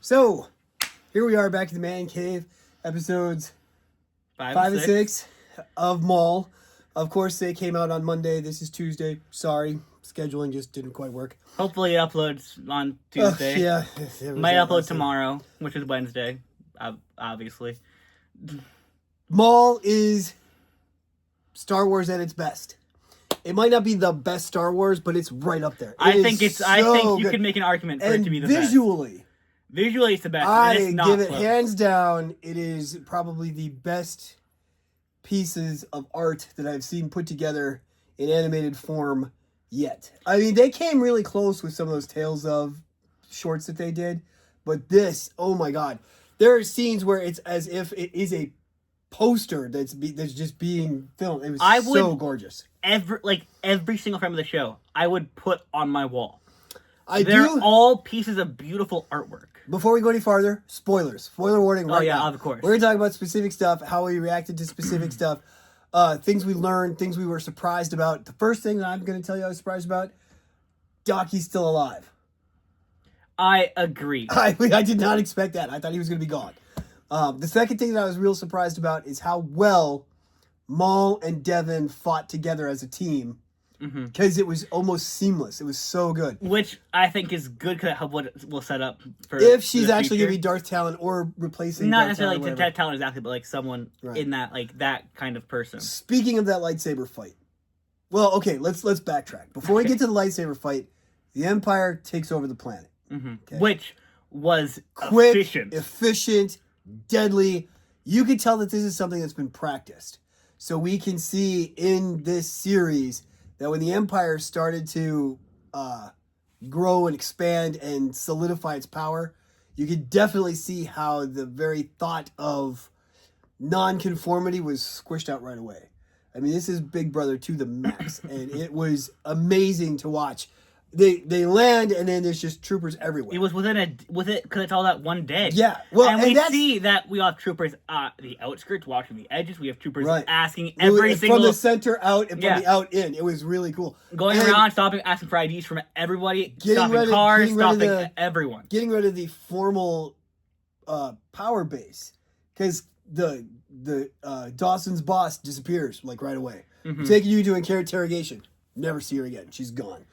So, here we are back in the Man Cave, episodes 5 and 6 of Maul. Of course, they came out on Monday. This is Tuesday. Sorry, scheduling just didn't quite work. Hopefully it uploads on Tuesday. Yeah. Might upload tomorrow, which is Wednesday, obviously. Maul is Star Wars at its best. It might not be the best Star Wars, but it's right up there. I think you could make an argument for it to be the best. Visually, it's the best. I give it hands down. It is probably the best pieces of art that I've seen put together in animated form yet. I mean, they came really close with some of those Tales of shorts that they did, but this, oh my god, there are scenes where it's as if it is a poster that's just being filmed. It was so gorgeous. Every single frame of the show, I would put on my wall. They're all pieces of beautiful artwork. Before we go any farther, spoilers. Spoiler warning right now. Of course. We're going to talk about specific stuff, how we reacted to specific stuff, things we learned, things we were surprised about. The first thing that I'm going to tell you I was surprised about, Docky's still alive. I agree. I did not expect that. I thought he was going to be gone. The second thing that I was real surprised about is how well Maul and Devin fought together as a team. Because it was almost seamless. It was so good. Which I think is good because what will set up for if she's actually going to be Darth Talon or replacing not Darth necessarily Darth Talon exactly, but like someone in that that kind of person. Speaking of that lightsaber fight, well, okay, let's backtrack. Before we get to the lightsaber fight, the Empire takes over the planet, okay? Which was quick, efficient, deadly. You can tell that this is something that's been practiced. So we can see in this series that when the Empire started to grow and expand and solidify its power, you could definitely see how the very thought of non-conformity was squished out right away. I mean, this is Big Brother to the max, and it was amazing to watch. They land, and then there's just troopers everywhere. It was because it's all that one day. Yeah, well, and we see that we have troopers the outskirts watching the edges. We have troopers asking from the center out and from the out in. It was really cool. Going around, stopping, asking for IDs from everybody, stopping everyone. Getting rid of the formal power base because the Dawson's boss disappears like right away. Taking you to interrogation. Never see her again. She's gone.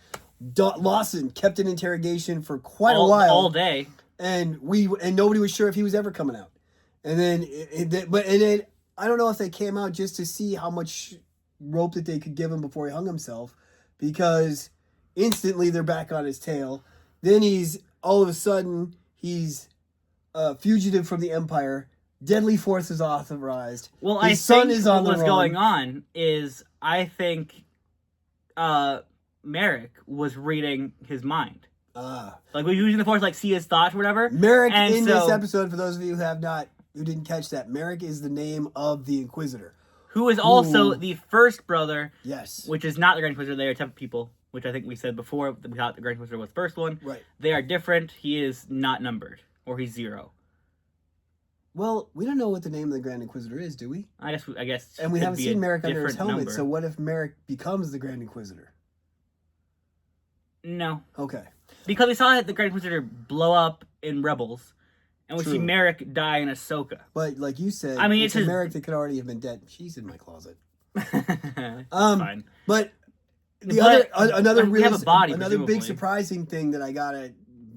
Lawson kept in interrogation for quite a while, all day, and nobody was sure if he was ever coming out. And then, I don't know if they came out just to see how much rope that they could give him before he hung himself, because instantly they're back on his tail. Then all of a sudden he's a fugitive from the Empire. Deadly force is authorized. Well, his son is on the run. What's going on is I think. Merrick was reading his mind. Like, we're using the Force, like, see his thoughts or whatever. Merrick, this episode, for those of you who didn't catch that, Merrick is the name of the Inquisitor. Who is also the first brother. Yes. Which is not the Grand Inquisitor. They are type of people, which I think we said before. We thought the Grand Inquisitor was the first one. Right. They are different. He is not numbered. Or he's 0. Well, we don't know what the name of the Grand Inquisitor is, do we? I guess. And we haven't seen Merrick under his helmet, number. So what if Merrick becomes the Grand Inquisitor? No. Okay. Because we saw the Grand Inquisitor blow up in Rebels, and we see Merrick die in Ahsoka. But like you said, it's Merrick that could already have been dead. She's in my closet. Fine. But another big surprising thing that I gotta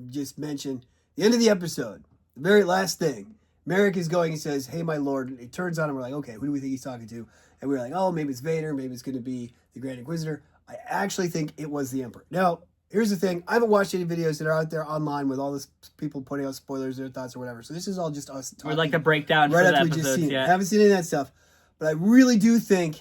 just mention: the end of the episode, the very last thing, Merrick is going and says, "Hey, my lord." And it turns on and we're like, "Okay, who do we think he's talking to?" And we're like, "Oh, maybe it's Vader. Maybe it's going to be the Grand Inquisitor." I actually think it was the Emperor. Now, here's the thing. I haven't watched any videos that are out there online with all this people putting out spoilers, their thoughts or whatever. So this is all just us talking. We're like the breakdown right for after the we just seen it. I haven't seen any of that stuff. But I really do think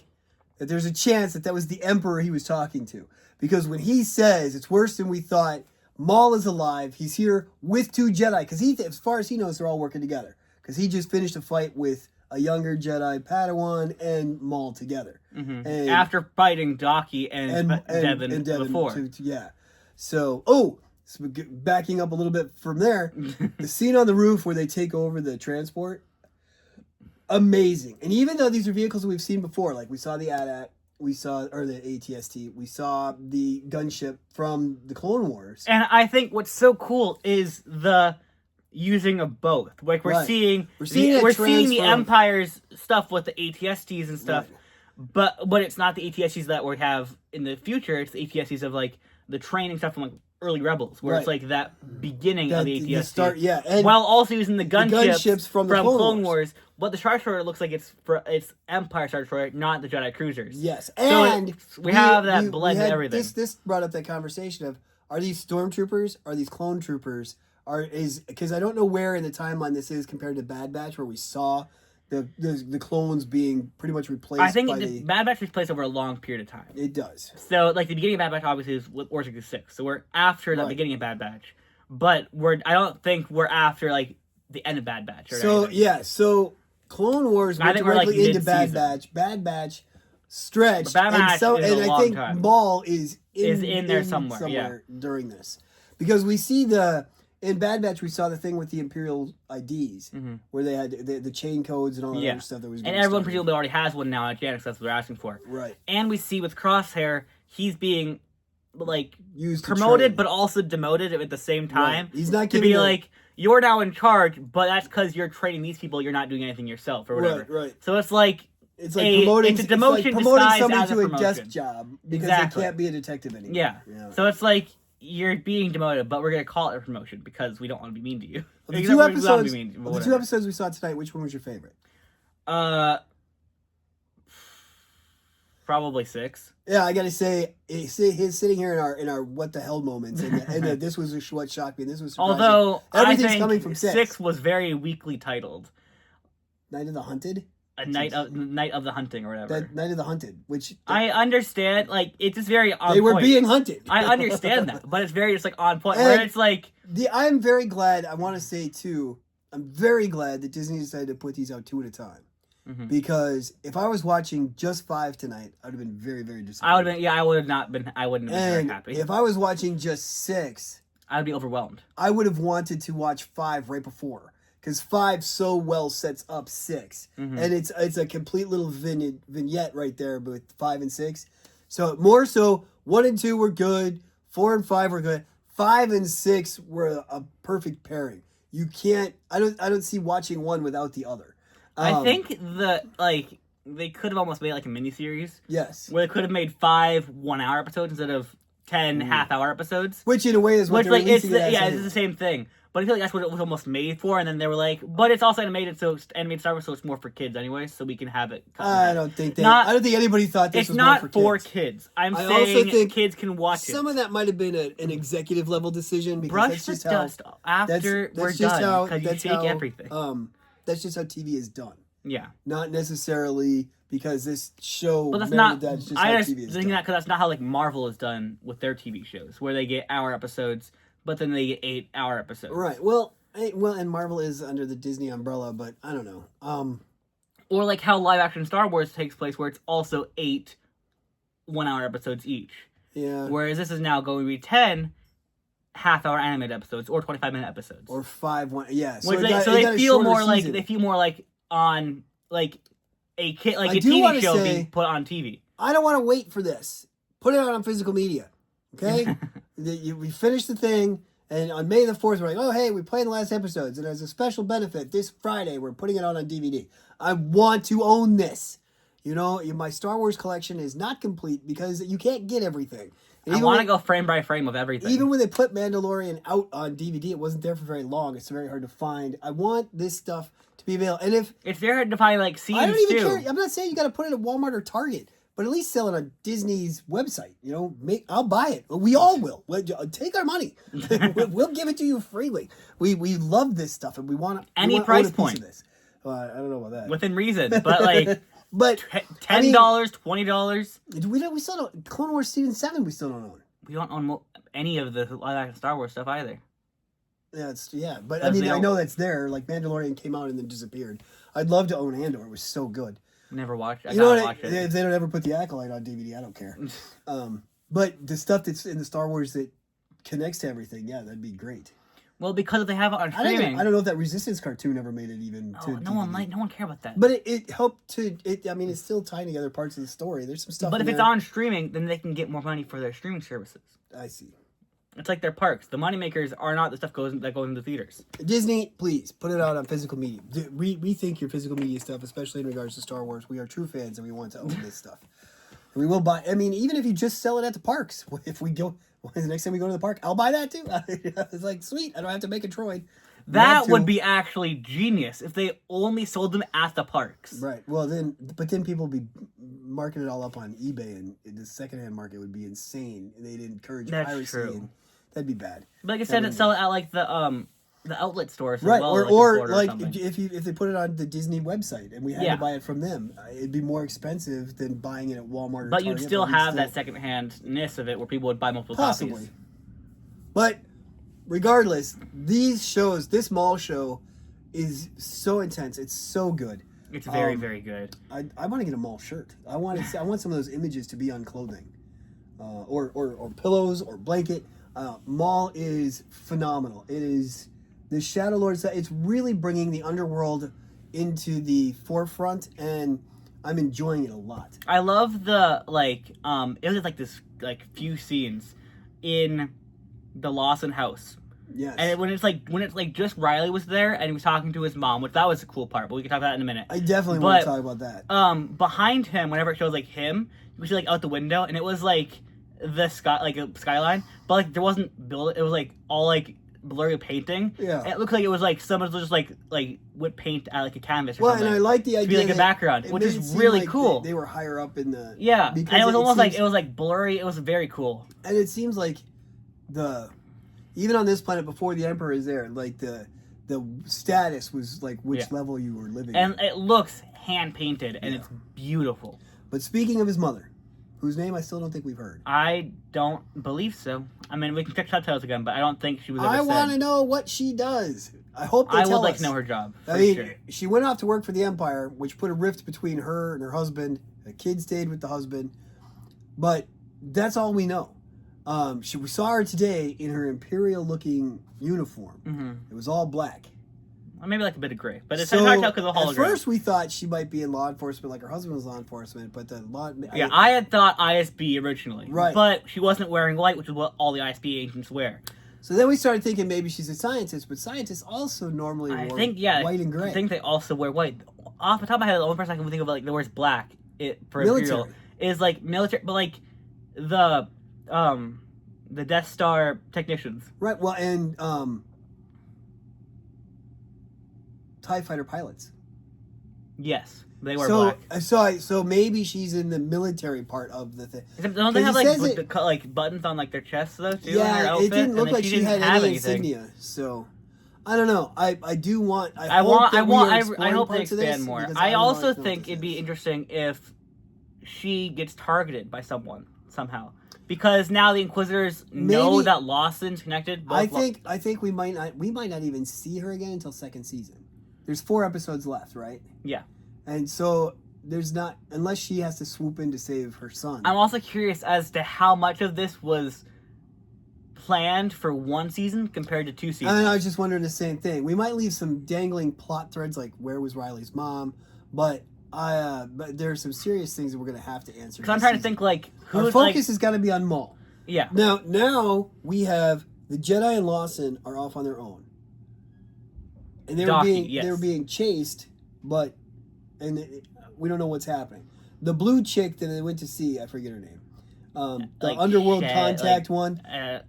that there's a chance that was the Emperor he was talking to. Because when he says, it's worse than we thought, Maul is alive, he's here with 2 Jedi. Because as far as he knows, they're all working together. Because he just finished a fight with a younger Jedi Padawan and Maul together. And after fighting Docky and Devin before. So backing up a little bit from there, the scene on the roof where they take over the transport, amazing. And even though these are vehicles that we've seen before, like we saw the AT-AT, the ATST, we saw the gunship from the Clone Wars. And I think what's so cool is using of both. Like we're Right. seeing We're seeing the transfer of- Empire's stuff with the ATSTs and stuff, Right. but it's not the ATSTs that we have in the future. It's the ATSTs of like the training stuff from like early Rebels, where it's Right. like that beginning of the ATST. start, yeah, and while also using the gunships from the Clone Clone Wars. But the Star Destroyer looks like it's Empire Star Destroyer, not the Jedi cruisers. Yes, So and we have that blend had of everything. This brought up that conversation of, are these stormtroopers? Are these clone troopers? Because I don't know where in the timeline this is compared to Bad Batch, where we saw the clones being pretty much replaced. I think Bad Batch takes place over a long period of time. It does. So, like, the beginning of Bad Batch obviously is with Order 66, so we're after the beginning of Bad Batch. But I don't think we're after, like, the end of Bad Batch. Or anything. So Clone Wars went directly into Bad Batch. Bad Batch stretched, Bad Batch and I think time. Maul is in there somewhere during this. Because we see in Bad Batch, we saw the thing with the Imperial IDs, where they had the chain codes and all that other stuff that was. And everyone presumably already has one now at Janix. That's what they're asking for. Right. And we see with Crosshair, he's being like used promoted, but also demoted at the same time. Right. He's not to be like, you're now in charge, but that's because you're training these people. You're not doing anything yourself or whatever. Right. So it's like promoting. It's a demotion promoting somebody as to a a promotion. desk job because they can't be a detective anymore. Yeah. So it's like, you're being demoted, but we're going to call it a promotion because we don't want to be mean to you. The two episodes we saw tonight, which one was your favorite? Probably 6. Yeah, I got to say, he's sitting here in our what the hell moments, and this was what shocked me. And this was surprising. Although everything's coming from 6 was very weakly titled. Night of the Hunted. Night of the Hunting or whatever. Night of the Hunted, which I understand, like it's just very on they were point. being hunted. I understand that, but it's very just like on point. Where it's like I'm very glad. I want to say too, I'm very glad that Disney decided to put these out 2 at a time, because if I was watching just 5 tonight, I'd have been very, very disappointed. I would have been very happy. If I was watching just 6, I'd be overwhelmed. I would have wanted to watch 5 right before. Because 5 so well sets up 6, and it's a complete little vignette right there with 5 and 6. So more so, 1 and 2 were good, 4 and 5 were good, 5 and 6 were a perfect pairing. You can't. I don't see watching one without the other. I think they could have almost made like a miniseries. Yes, where they could have made 5 1-hour episodes instead of 10 half-hour episodes. Which in a way is what they're releasing it's the same thing. But I feel like that's what it was almost made for, and then they were like, but it's also animated Star Wars, so it's more for kids anyway, so we can have it. I don't think anybody thought this was more for kids. It's not for kids. I'm saying kids can watch it. Some of that might have been an executive level decision. Because Brush the dust after we're done, because you shake everything. That's just how TV is done. Yeah. Not necessarily because this show. But that's not. I just think that because that's not how like Marvel is done with their TV shows, where they get hour episodes. But then they get 8-hour episodes. Right. Well, and Marvel is under the Disney umbrella, but I don't know. Or like how live action Star Wars takes place, where it's also 8 1-hour episodes each. Yeah. Whereas this is now going to be 10 half-hour animated episodes or 25-minute episodes. Or 5 1. Yeah. So they feel more like on like a TV show being put on TV. I don't want to wait for this. Put it out on physical media. Okay? We finished the thing, and on May the 4th, we're like, oh, hey, we played the last episodes, and as a special benefit, this Friday, we're putting it out on DVD. I want to own this. You know, my Star Wars collection is not complete because you can't get everything. I want to go frame by frame of everything. Even when they put Mandalorian out on DVD, it wasn't there for very long. It's very hard to find. I want this stuff to be available. And if it's very hard to find, like, scenes, I don't even care. I'm not saying you got to put it at Walmart or Target. But at least sell it on Disney's website. You know, I'll buy it. We all will. Take our money. We'll give it to you freely. We love this stuff, and we want any price point. Of this. I don't know about that. Within reason, but like, $10, $20. We still don't. Clone Wars Season 7. We still don't own. We don't own any of the live action Star Wars stuff either. But I mean, I know that's there. Like Mandalorian came out and then disappeared. I'd love to own Andor. It was so good. Never watched. I gotta watch it. If they don't ever put the Acolyte on DVD, I don't care. But the stuff that's in the Star Wars that connects to everything, yeah, that'd be great. Well, because they have it on streaming. I don't know if that Resistance cartoon ever made it even to no DVD. No one cared about that. But it helped to. I mean, it's still tying together parts of the story. There's some stuff. But if it's on streaming, then they can get more money for their streaming services. I see. It's like their parks. The moneymakers are not the stuff that goes into theaters. Disney, please put it out on physical media. Rethink your physical media stuff, especially in regards to Star Wars. We are true fans and we want to own this stuff. And we will buy. I mean, even if you just sell it at the parks, if we go the next time we go to the park, I'll buy that too. It's like sweet. I don't have to make a droid. That would be actually genius if they only sold them at the parks. Right. Well, then people would be marking it all up on eBay, and the secondhand market would be insane. And they'd encourage piracy. True. And that'd be bad. But like I said, sell it at like the outlet stores, right? As well, or like if they put it on the Disney website and we had to buy it from them, it'd be more expensive than buying it at Walmart. Or but Target, you'd still have that secondhandness of it, where people would buy multiple copies. But regardless, this Maul show is so intense. It's so good. It's very, very good. I want to get a Maul shirt. I want some of those images to be on clothing, or pillows or blanket. Maul is phenomenal. It is the Shadow Lord. It's really bringing the underworld into the forefront, and I'm enjoying it a lot. I love the it was like this few scenes in the Lawson house. Yes. And when it's like just Riley was there and he was talking to his mom, which that was a cool part, but we can talk about that in a minute. I definitely want to talk about that. Behind him, whenever it shows like him, you see like out the window, and it was like the sky, like a skyline, but like there wasn't it was like all like blurry painting. Yeah. And it looked like it was like someone was just like would paint at like a canvas or something. Well, and I like the idea to be like a background, which is really cool. They were higher up in the and it was almost like it was like blurry. It was very cool. And it seems like even on this planet before the Emperor is there, like the status was like which level you were living and in. It looks hand painted and it's beautiful. But speaking of his mother, whose name I still don't think we've heard. I don't believe so. I mean, we can check subtitles again, but I don't think she was ever I want to know what she does. I hope they tell us. I would like to know her job. I mean, she went off to work for the Empire, which put a rift between her and her husband. The kid stayed with the husband. But that's all we know. We saw her today in her Imperial-looking uniform. Mm-hmm. It was all black. Or maybe like a bit of gray. But it's hard to tell because of the hologram. At first, we thought she might be in law enforcement, like her husband was law enforcement, but I had thought ISB originally. Right. But she wasn't wearing white, which is what all the ISB agents wear. So then we started thinking maybe she's a scientist, but scientists also normally wear white and gray. I think they also wear white. Off the top of my head, the only person I can think of like that wears black for military. Imperial is like military, but like the Death Star technicians. Right, well, and TIE fighter pilots. Yes, they wear black. So maybe she's in the military part of the thing. Don't they have like buttons on like their chests though too? Yeah, in her outfit? It didn't look like she had any anything. insignia. So I don't know. I hope they expand more. I also think it'd be interesting if she gets targeted by someone somehow. Because now the Inquisitors know that Lawson's connected. I think we might not even see her again until second season. There's 4 episodes left, right? Yeah. And so there's not, unless she has to swoop in to save her son. I'm also curious as to how much of this was planned for 1 season compared to 2 seasons. And I was just wondering the same thing. We might leave some dangling plot threads like where was Riley's mom, but there are some serious things that we're going to have to answer. Because I'm trying to think like our focus has got to be on Maul. Yeah. Now we have the Jedi and Lawson are off on their own, and they were being chased, but we don't know what's happening. The blue chick that they went to see, I forget her name, the underworld contact one.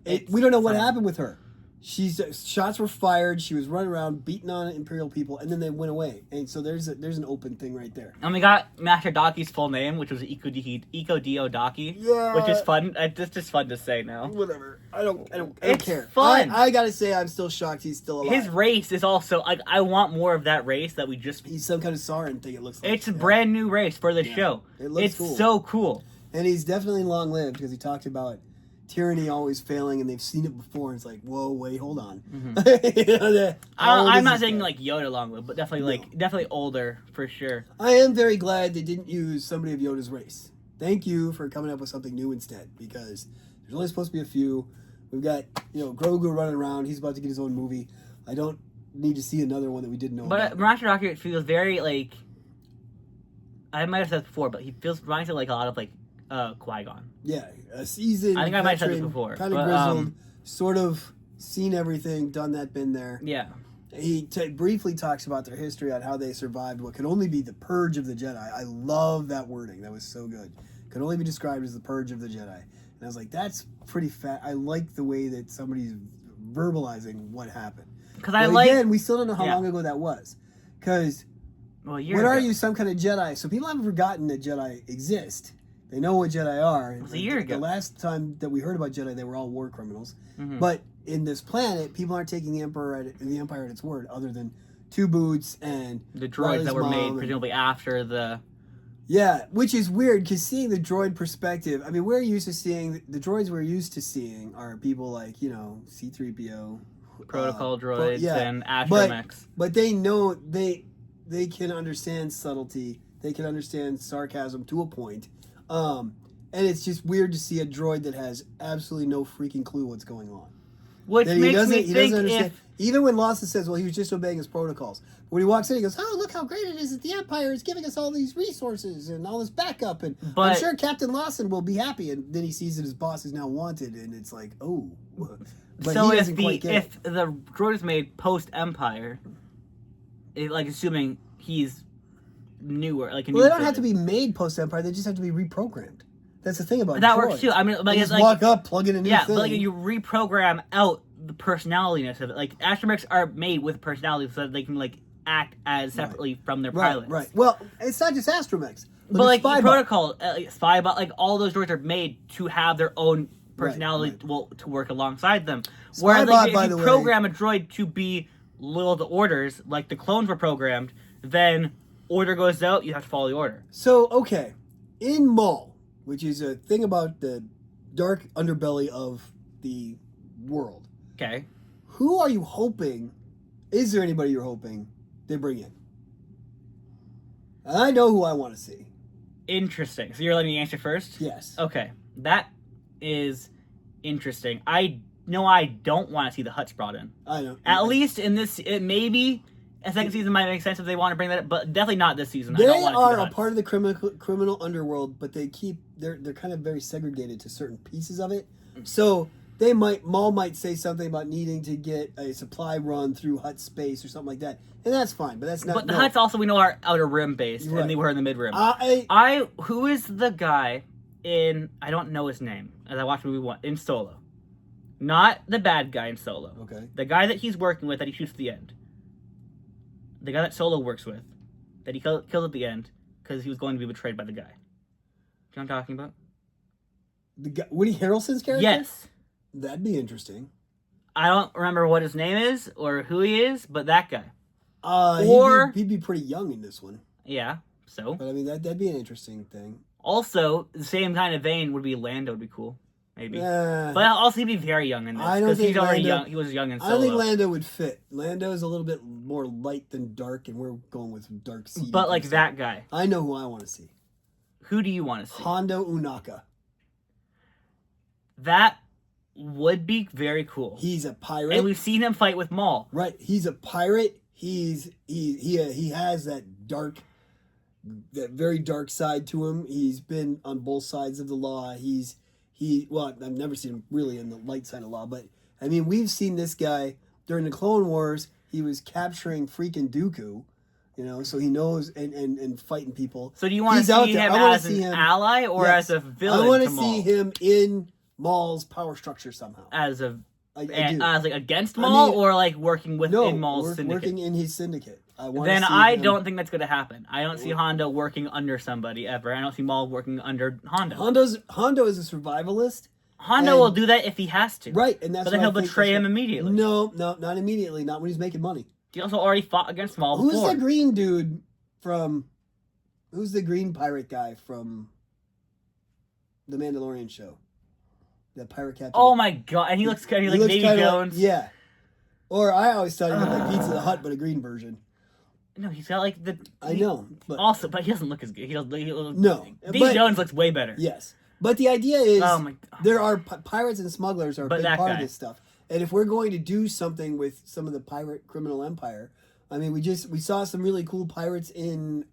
We don't know what happened with her. Shots were fired. She was running around beating on Imperial people, and then they went away. And so there's an open thing right there. And we got Master Daki's full name, which was Iko Dio Daki. Yeah, which is fun. It's just fun to say now. Whatever. I don't care. Fun. I gotta say, I'm still shocked he's still alive. His race is also like I want more of that race that we just. He's some kind of Sauron thing. It looks like it's a brand new race for the show. It looks cool. It's so cool. And he's definitely long lived because he talked about tyranny always failing, and they've seen it before. And it's like, whoa, wait, hold on. Mm-hmm. I'm not saying like Yoda long lived, but definitely older for sure. I am very glad they didn't use somebody of Yoda's race. Thank you for coming up with something new instead, because there's only supposed to be a few. We've got Grogu running around. He's about to get his own movie. I don't need to see another one that we didn't know about. But Master Rocket feels very like I might have said this before, but he reminds me like a lot of like Qui-Gon. Yeah, a seasoned. I think I might have said this before. Kind of grizzled, sort of seen everything, done that, been there. Yeah. He briefly talks about their history on how they survived what could only be the purge of the Jedi. I love that wording. That was so good. Could only be described as the purge of the Jedi. And I was like, that's pretty fat. I like the way that somebody's verbalizing what happened. Because again, we still don't know how long ago that was. Because what are you, some kind of Jedi? So people haven't forgotten that Jedi exist. They know what Jedi are. It was a year ago. The last time that we heard about Jedi, they were all war criminals. Mm-hmm. But in this planet, people aren't taking the Empire at its word, other than Two Boots and the droids that were made presumably after the. Yeah, which is weird because seeing the droid perspective, I mean, we're used to seeing the droids we're used to seeing are people like C-3PO, protocol droids, and astromechs. But they know they can understand subtlety. They can understand sarcasm to a point. And it's just weird to see a droid that has absolutely no freaking clue what's going on. Which makes me think if... Even when Lawson says, well, he was just obeying his protocols. When he walks in, he goes, oh, look how great it is that the Empire is giving us all these resources and all this backup. And I'm sure Captain Lawson will be happy. And then he sees that his boss is now wanted. And it's like, oh. But so if the droid is made post-Empire, assuming he's newer, like... Well, they don't have to be made post-Empire. They just have to be reprogrammed. That's the thing about that droids. Works too. I mean, just walk up, plug in a new thing. Yeah, but you reprogram out the personality-ness of it. Like, astromechs are made with personality so that they can act as separately from their pilots. Right. Well, it's not just astromechs. But protocol, Spybot, all those droids are made to have their own personality to work alongside them. Whereas if you program a droid to be loyal to orders, like the clones were programmed, then order goes out, you have to follow the order. So, okay, in Maul, which is a thing about the dark underbelly of the world. Okay. Who are you hoping, is there anybody you're hoping they bring in? And I know who I want to see. Interesting. So you're letting me answer first? Yes. Okay. That is interesting. I know I don't want to see the Hutts brought in. I know. At least in this, maybe a second season might make sense if they want to bring that up, but definitely not this season. They are a part of the criminal underworld, but they're kind of very segregated to certain pieces of it. So Maul might say something about needing to get a supply run through Hutt space or something like that, and that's fine. But that's not. But the Hutts also we know are outer rim based, and they were in the mid rim. Who is the guy in? I don't know his name. As I watched movie one in Solo, not the bad guy in Solo. Okay. The guy that he's working with that he shoots at the end. The guy that Solo works with, that he killed at the end because he was going to be betrayed by the guy. Do you know what I'm talking about? The guy, Woody Harrelson's character? Yes. That'd be interesting. I don't remember what his name is or who he is, but that guy. He'd be pretty young in this one. Yeah, so. But I mean, that'd be an interesting thing. Also, the same kind of vein would be Lando would be cool. Maybe. But also he'd be very young in this. Because he's already young. He was young in Solo. I don't think Lando would fit. Lando is a little bit more light than dark, and we're going with dark seedy. But that guy. I know who I want to see. Who do you want to see? Hondo Ohnaka. That would be very cool. He's a pirate. And we've seen him fight with Maul. Right. He's a pirate. He has that very dark side to him. He's been on both sides of the law. Well, I've never seen him really in the light side of law, but I mean, we've seen this guy during the Clone Wars. He was capturing freaking Dooku, so he knows and fighting people. So do you want to see him as an ally or as a villain? I want to see him in Maul's power structure somehow. As against Maul or working within Maul's syndicate? Working in his syndicate. I don't think that's going to happen. I don't see Hondo working under somebody ever. I don't see Maul working under Hondo. Hondo is a survivalist. Hondo will do that if he has to. Right, and that's. But then he'll betray him immediately. No, not immediately. Not when he's making money. He also already fought against Maul before. Who's the green dude from? Who's the green pirate guy from the Mandalorian show? That pirate captain. Oh my god! And he looks kind of like Davy Jones. Yeah. Or I always thought he looked like Pizza the Hut, but a green version. No, he's got the. I know, but he doesn't look as good. He doesn't. No, Davy Jones looks way better. Yes, but the idea is, oh my god, there are pirates and smugglers are a big part of this stuff. And if we're going to do something with some of the pirate criminal empire, I mean, we saw some really cool pirates in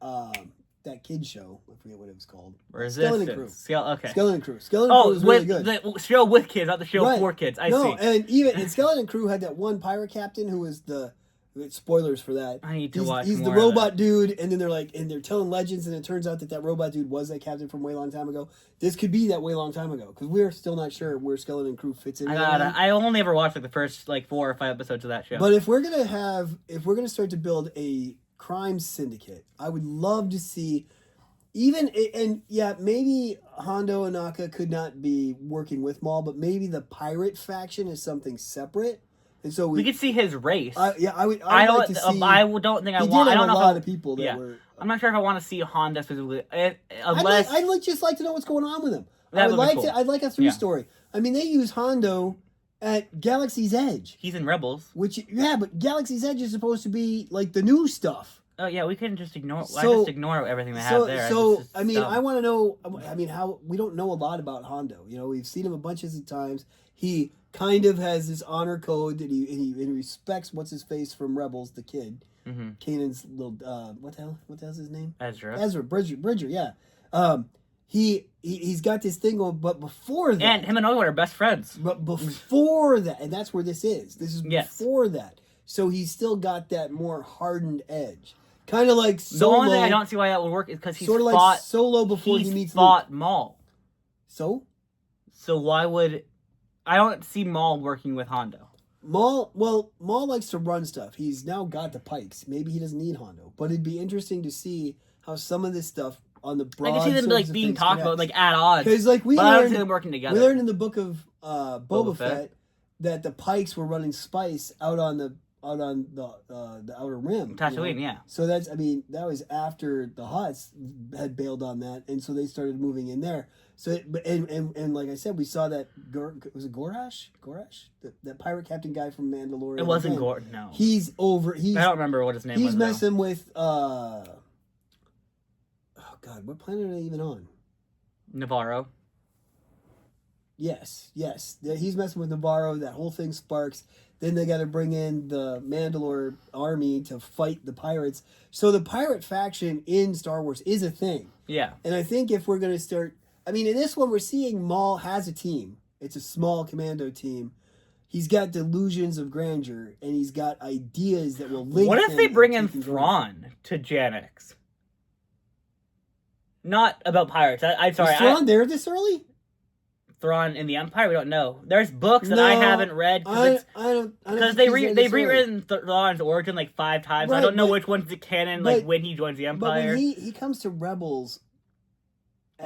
that kid show. I forget what it was called. Resistance. Skeleton Crew. Okay. Skeleton Crew. Skeleton Crew was really good. The show with kids, not the show for kids. I see. And Skeleton Crew had that one pirate captain who was the. Spoilers for that. I need to watch. He's more the robot dude, and then they're telling legends, and it turns out that robot dude was that captain from way long time ago. This could be that way long time ago because we're still not sure where Skeleton Crew fits in. I only ever watched the first 4 or 5 episodes of that show. But if we're gonna start to build a crime syndicate, I would love to see. Maybe Hondo Ohnaka could not be working with Maul, but maybe the pirate faction is something separate. And so we could see his race. I don't think I want. I don't know. A lot of people that were. I'm not sure if I want to see Honda specifically. I'd just like to know what's going on with him. I'd like a through story. I mean, they use Hondo at Galaxy's Edge. He's in Rebels. But Galaxy's Edge is supposed to be like the new stuff. Oh yeah, we couldn't just ignore. I just ignore everything they have there. I want to know. How we don't know a lot about Hondo. We've seen him a bunch of times. He kind of has this honor code that he respects what's his face from Rebels, the kid, Kanan's little what the hell's his name? Ezra Bridger, yeah. He's got this thing going, but before that, and him and Obi-Wan are best friends. But before that, and that's where this is. This is before that, so he's still got that more hardened edge, kind of like Solo. The only thing I don't see why that would work is because he's sort of fought, like Solo before he meets fought Luke. Maul. So why would? I don't see Maul working with Hondo. Maul likes to run stuff. He's now got the pikes. Maybe he doesn't need Hondo. But it'd be interesting to see how some of this stuff on the broad I can see them being talked about at odds. Because I don't see them working together. We learned in the book of Boba Fett that the pikes were running spice out on the outer rim. Tatooine, yeah. So that was after the Hutts had bailed on that, and so they started moving in there. So, and like I said, we saw that was it Gorash, that pirate captain guy from Mandalorian. It wasn't Gor. No, he's over. I don't remember what his name was. He's messing with. Oh God, what planet are they even on? Navarro. Yes. He's messing with Navarro. That whole thing sparks. Then they got to bring in the Mandalore army to fight the pirates. So the pirate faction in Star Wars is a thing. Yeah. And I think if we're going to start... in this one, we're seeing Maul has a team. It's a small commando team. He's got delusions of grandeur, and he's got ideas that will link. What if they bring in Thrawn to Janix? Not about pirates. I'm sorry. Is Thrawn there this early? Thrawn in the Empire? We don't know. There's books that I haven't read because they've rewritten Thrawn's origin 5 times. Right, I don't know which one's the canon. When he joins the Empire, but when he comes to Rebels,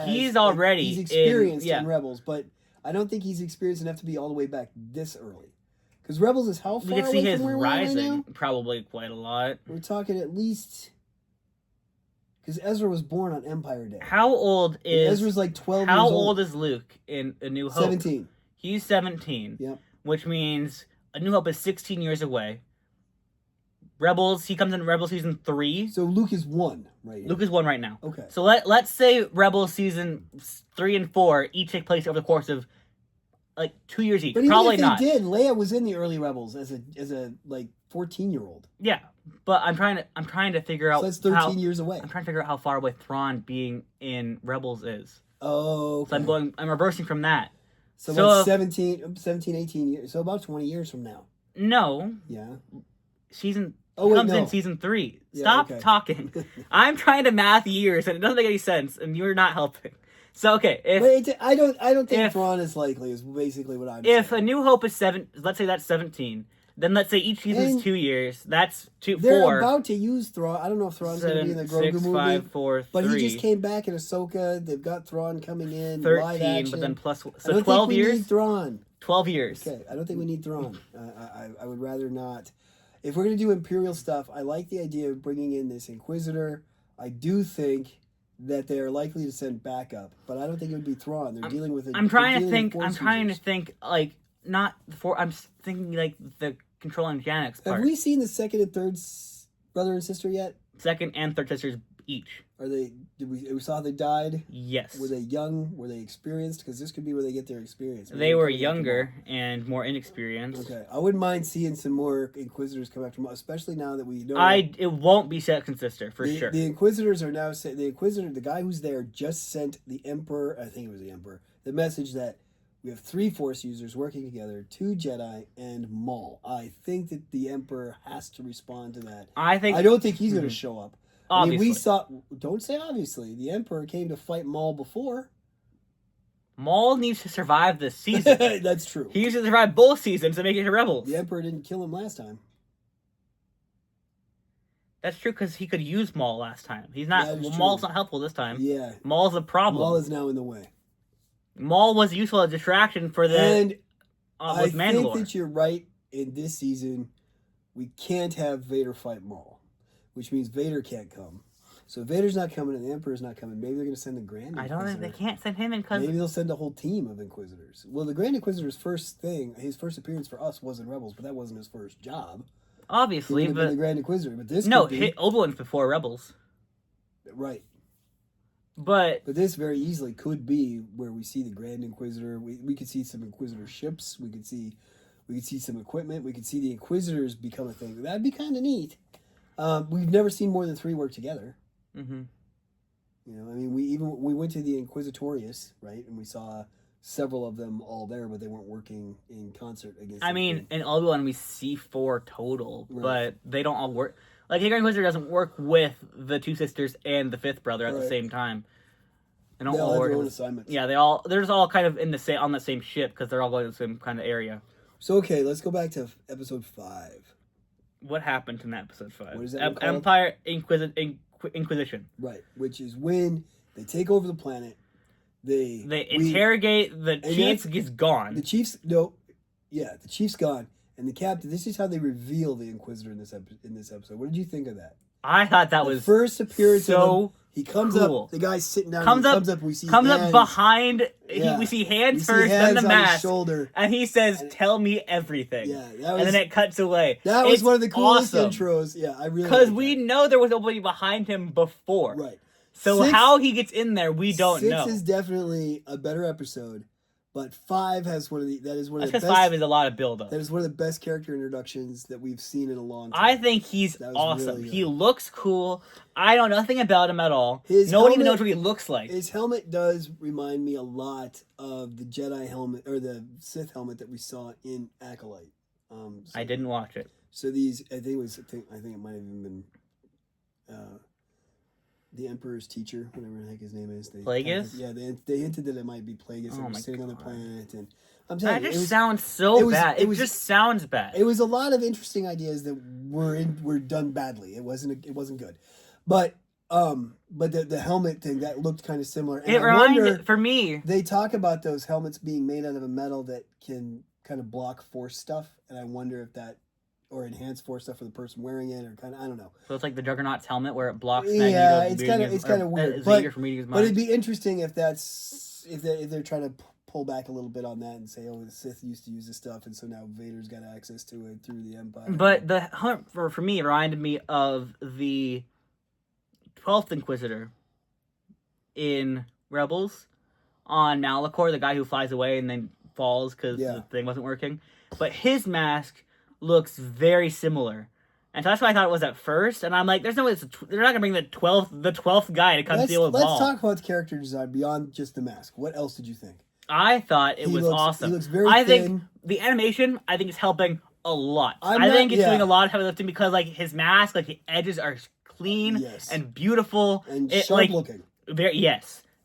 he's experienced in Rebels, but I don't think he's experienced enough to be all the way back this early. Because Rebels is how far we can see away his from where rising, we are right now? Probably quite a lot. We're talking at least. Because Ezra was born on Empire Day. How old is... Ezra's 12 years old. How old is Luke in A New Hope? 17. He's 17. Yep. Which means A New Hope is 16 years away. Rebels, he comes in Rebels Season 3. So Luke is 1 right now. Luke is 1 right now. Okay. So let's say Rebels Season 3 and 4 each take place over the course of 2 years each. But probably even if not. They did. Leia was in the early Rebels as a 14-year-old. Yeah. But I'm trying to figure out. So that's 13 years away. I'm trying to figure out how far away Thrawn being in Rebels is. Oh. Okay. So I'm reversing from that. So about 17, 18 years. So about 20 years from now. No. Yeah. In Season 3. Stop talking. I'm trying to math years and it doesn't make any sense and you're not helping. So okay, I don't think Thrawn is likely. Is basically what I'm saying. If A New Hope is 7, let's say that's 17. Then let's say each season is 2 years. That's 4. They're about to use Thrawn. I don't know if Thrawn's going to be in the Grogu 6, movie. 5, 4, but 3. he just came back in Ahsoka. They've got Thrawn coming in. 13, live action. but then plus... So I don't 12 think years? We need Thrawn. 12 years. Okay, I don't think we need Thrawn. I would rather not. If we're going to do Imperial stuff, I like the idea of bringing in this Inquisitor. I do think that they are likely to send backup, but I don't think it would be Thrawn. They're dealing with it. I'm trying to think, not the 4... I'm thinking, the controlling Janix part. Have we seen the second and third brother and sister yet? Second and third sisters each. Are they? We saw they died? Yes. Were they young? Were they experienced? Because this could be where they get their experience. They were younger and more inexperienced. Okay, I wouldn't mind seeing some more Inquisitors come after Maul, especially now that we know. It won't be second sister for sure. The Inquisitors are now saying the guy who's there just sent the Emperor. I think it was the Emperor. The message that we have 3 Force users working together, 2 Jedi and Maul. I think that the Emperor has to respond to that. I don't think he's going to show up. Obviously. I mean, we saw. Don't say obviously. The Emperor came to fight Maul before. Maul needs to survive this season. That's true. He needs to survive both seasons to make it to Rebels. The Emperor didn't kill him last time. That's true because he could use Maul last time. He's not. Maul's not helpful this time. Yeah. Maul's a problem. Maul is now in the way. Maul was useful as a distraction for the. And I Mandalore. think that you're right. In this season, we can't have Vader fight Maul, which means Vader can't come. So if Vader's not coming and the Emperor's not coming, maybe they're going to send the Grand Inquisitor. I don't think they can't send him in because... Maybe they'll send a whole team of Inquisitors. Well, the Grand Inquisitor's his first appearance for us was in Rebels, but that wasn't his first job. Obviously, but... the Grand Inquisitor, but this Obi-Wan's before Rebels. Right. But this very easily could be where we see the Grand Inquisitor. We could see some Inquisitor ships. We could see some equipment. We could see the Inquisitors become a thing. That'd be kind of neat. We've never seen more than 3 work together. Mm-hmm. You know, I mean, we went to the Inquisitorius, right, and we saw several of them all there, but they weren't working in concert against. In Obi-Wan we see 4 total, right. But they don't all work. Like the Grand Inquisitor doesn't work with the 2 sisters and the 5th brother at the same time. They don't all have work. their own assignments. Yeah, they're just all kind of on the same ship because they're all going to the same kind of area. So okay, let's go back to episode 5. What happened in episode 5? What is that called? Empire Inquisition. Right, which is when they take over the planet. They interrogate the chief. Is gone. The chief's gone, and the captain. This is how they reveal the Inquisitor in this episode. What did you think of that? I thought that was first appearance. So of him, he comes cool. up. The guy's sitting down. Comes up. We see comes hands. up behind. Yeah. We see hands we first, see hands then the on mask, his shoulder, and he says, "Tell me everything." Yeah, and then it cuts away. That was one of the coolest awesome. intros. Yeah, I really because we know there was nobody behind him before. Right. So how he gets in there, we don't know. 6 is definitely a better episode, but 5 has one of the best. Because 5 is a lot of build-up. That is one of the best character introductions that we've seen in a long time. I think he's awesome. Really he looks cool. I know nothing about him at all. Nobody even knows what he looks like. His helmet does remind me a lot of the Jedi helmet or the Sith helmet that we saw in Acolyte. I didn't watch it. So these, I think it might have even been. The Emperor's teacher, whatever the heck his name is. Plagueis? They hinted that it might be Plagueis that was sitting on the planet. And I'm that telling you, just sounds so bad. It just sounds bad. It was a lot of interesting ideas that were done badly. It wasn't good. But the helmet thing, that looked kind of similar. And it reminded, for me... They talk about those helmets being made out of a metal that can kind of block Force stuff, and I wonder if that... or enhance Force stuff for the person wearing it, or kind of, I don't know. So it's like the Juggernaut's helmet where it blocks. Yeah, it's kind of weird. But it'd be interesting if they're trying to pull back a little bit on that and say, oh, the Sith used to use this stuff, and so now Vader's got access to it through the Empire. But the hunt for me reminded me of the 12th Inquisitor in Rebels on Malachor, the guy who flies away and then falls because the thing wasn't working. But his mask looks very similar, and so that's what I thought it was at first. And I'm like, "There's no way they're not gonna bring the 12th guy to come deal with Maul." Let's talk about the character design beyond just the mask. What else did you think? I thought it was awesome. He looks very thin. think the animation, is helping a lot. I think it's doing a lot of heavy lifting because like his mask, like the edges are clean and beautiful and sharp looking.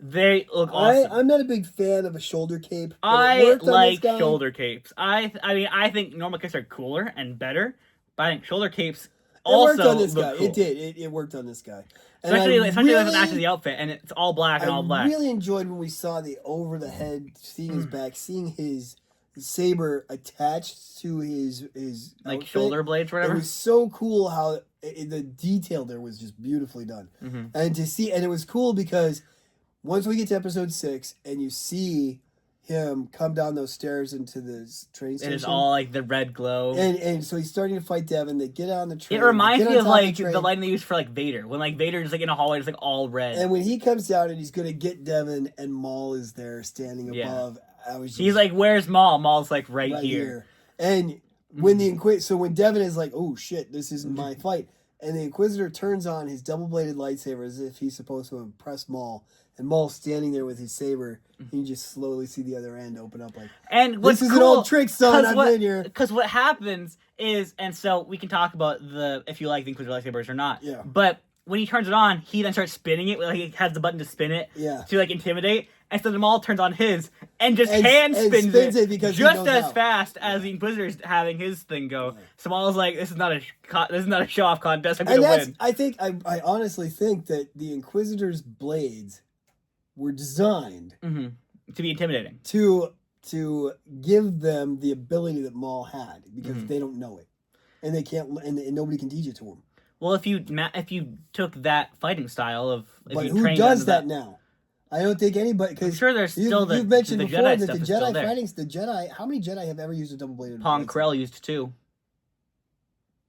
They look awesome. I'm not a big fan of a shoulder cape. I like shoulder capes. I think normal capes are cooler and better, but I think shoulder capes also worked on this guy. Cool. It did. It worked on this guy. And especially if it matches the outfit and it's all black and all black. I really enjoyed when we saw the over the head, seeing his back, seeing his saber attached to his like outfit. Shoulder blades or whatever. It was so cool how the detail there was just beautifully done. And it was cool because once we get to episode 6 and you see him come down those stairs into the train station. It is all like the red glow. And so he's starting to fight Devin. They get on the train. It reminds me of like the lighting they use for like Vader. When like Vader is like in a hallway, it's like all red. And when he comes down and he's gonna get Devin, and Maul is there standing above. He's like, "Where's Maul?" Maul's like right here. And when when Devin is like, "Oh shit, this isn't my fight," and the Inquisitor turns on his double-bladed lightsaber as if he's supposed to impress Maul, and Maul's standing there with his saber, and you just slowly see the other end open up like, and what's this is cool, an old trick, son, I've been here. Because what happens is, and so we can talk about if you like the Inquisitor lightsabers or not. Yeah. But when he turns it on, he then starts spinning it. Like he has the button to spin it. Yeah. To like intimidate. And so the Maul turns on his and just hand spins it because just as fast as the Inquisitor's having his thing go. Yeah. So Maul's like, this is not a show off contest. I'm gonna win. I honestly think that the Inquisitor's blades were designed to be intimidating. To give them the ability that Maul had, because they don't know it. And they can't and nobody can teach it to them. Well, if you took that fighting style of who does that now? I don't think anybody. Because I'm sure there's still you've mentioned before Jedi that the Jedi fightings. The Jedi. How many Jedi have ever used a double-bladed? Pong Krell used 2.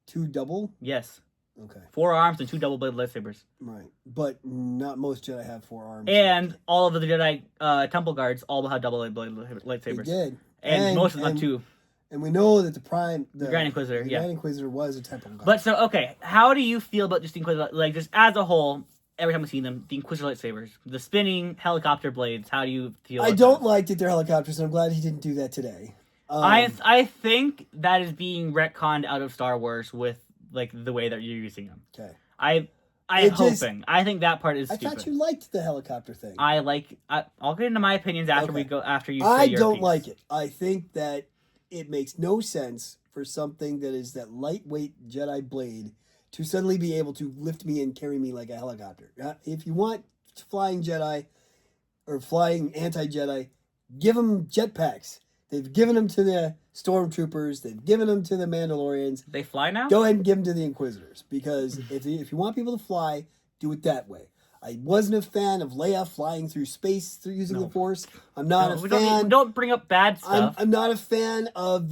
2 double? Yes. Okay. 4 arms and 2 double-bladed lightsabers. Right, but not most Jedi have 4 arms. And all of the Jedi temple guards all have double-bladed lightsabers. They did. And most of them too. And we know that the Grand Inquisitor, Grand Inquisitor was a temple guard. But so, okay, how do you feel about just the Inquisitor, like just as a whole? Every time we see them, the Inquisitor lightsabers, the spinning helicopter blades. How do you feel? I don't like that they're helicopters, and I'm glad he didn't do that today. I think that is being retconned out of Star Wars with like the way that you're using them. Okay. I'm hoping. I think that part is stupid. I thought you liked the helicopter thing. I'll get into my opinions after we go. After you say I your don't piece. like it. I think that it makes no sense for something that is that lightweight Jedi blade to suddenly be able to lift me and carry me like a helicopter. If you want flying Jedi or flying anti-Jedi, give them jetpacks. They've given them to the Stormtroopers. They've given them to the Mandalorians. They fly now? Go ahead and give them to the Inquisitors. Because if you want people to fly, do it that way. I wasn't a fan of Leia flying through space through using the Force. I'm not a fan. Don't bring up bad stuff. I'm not a fan of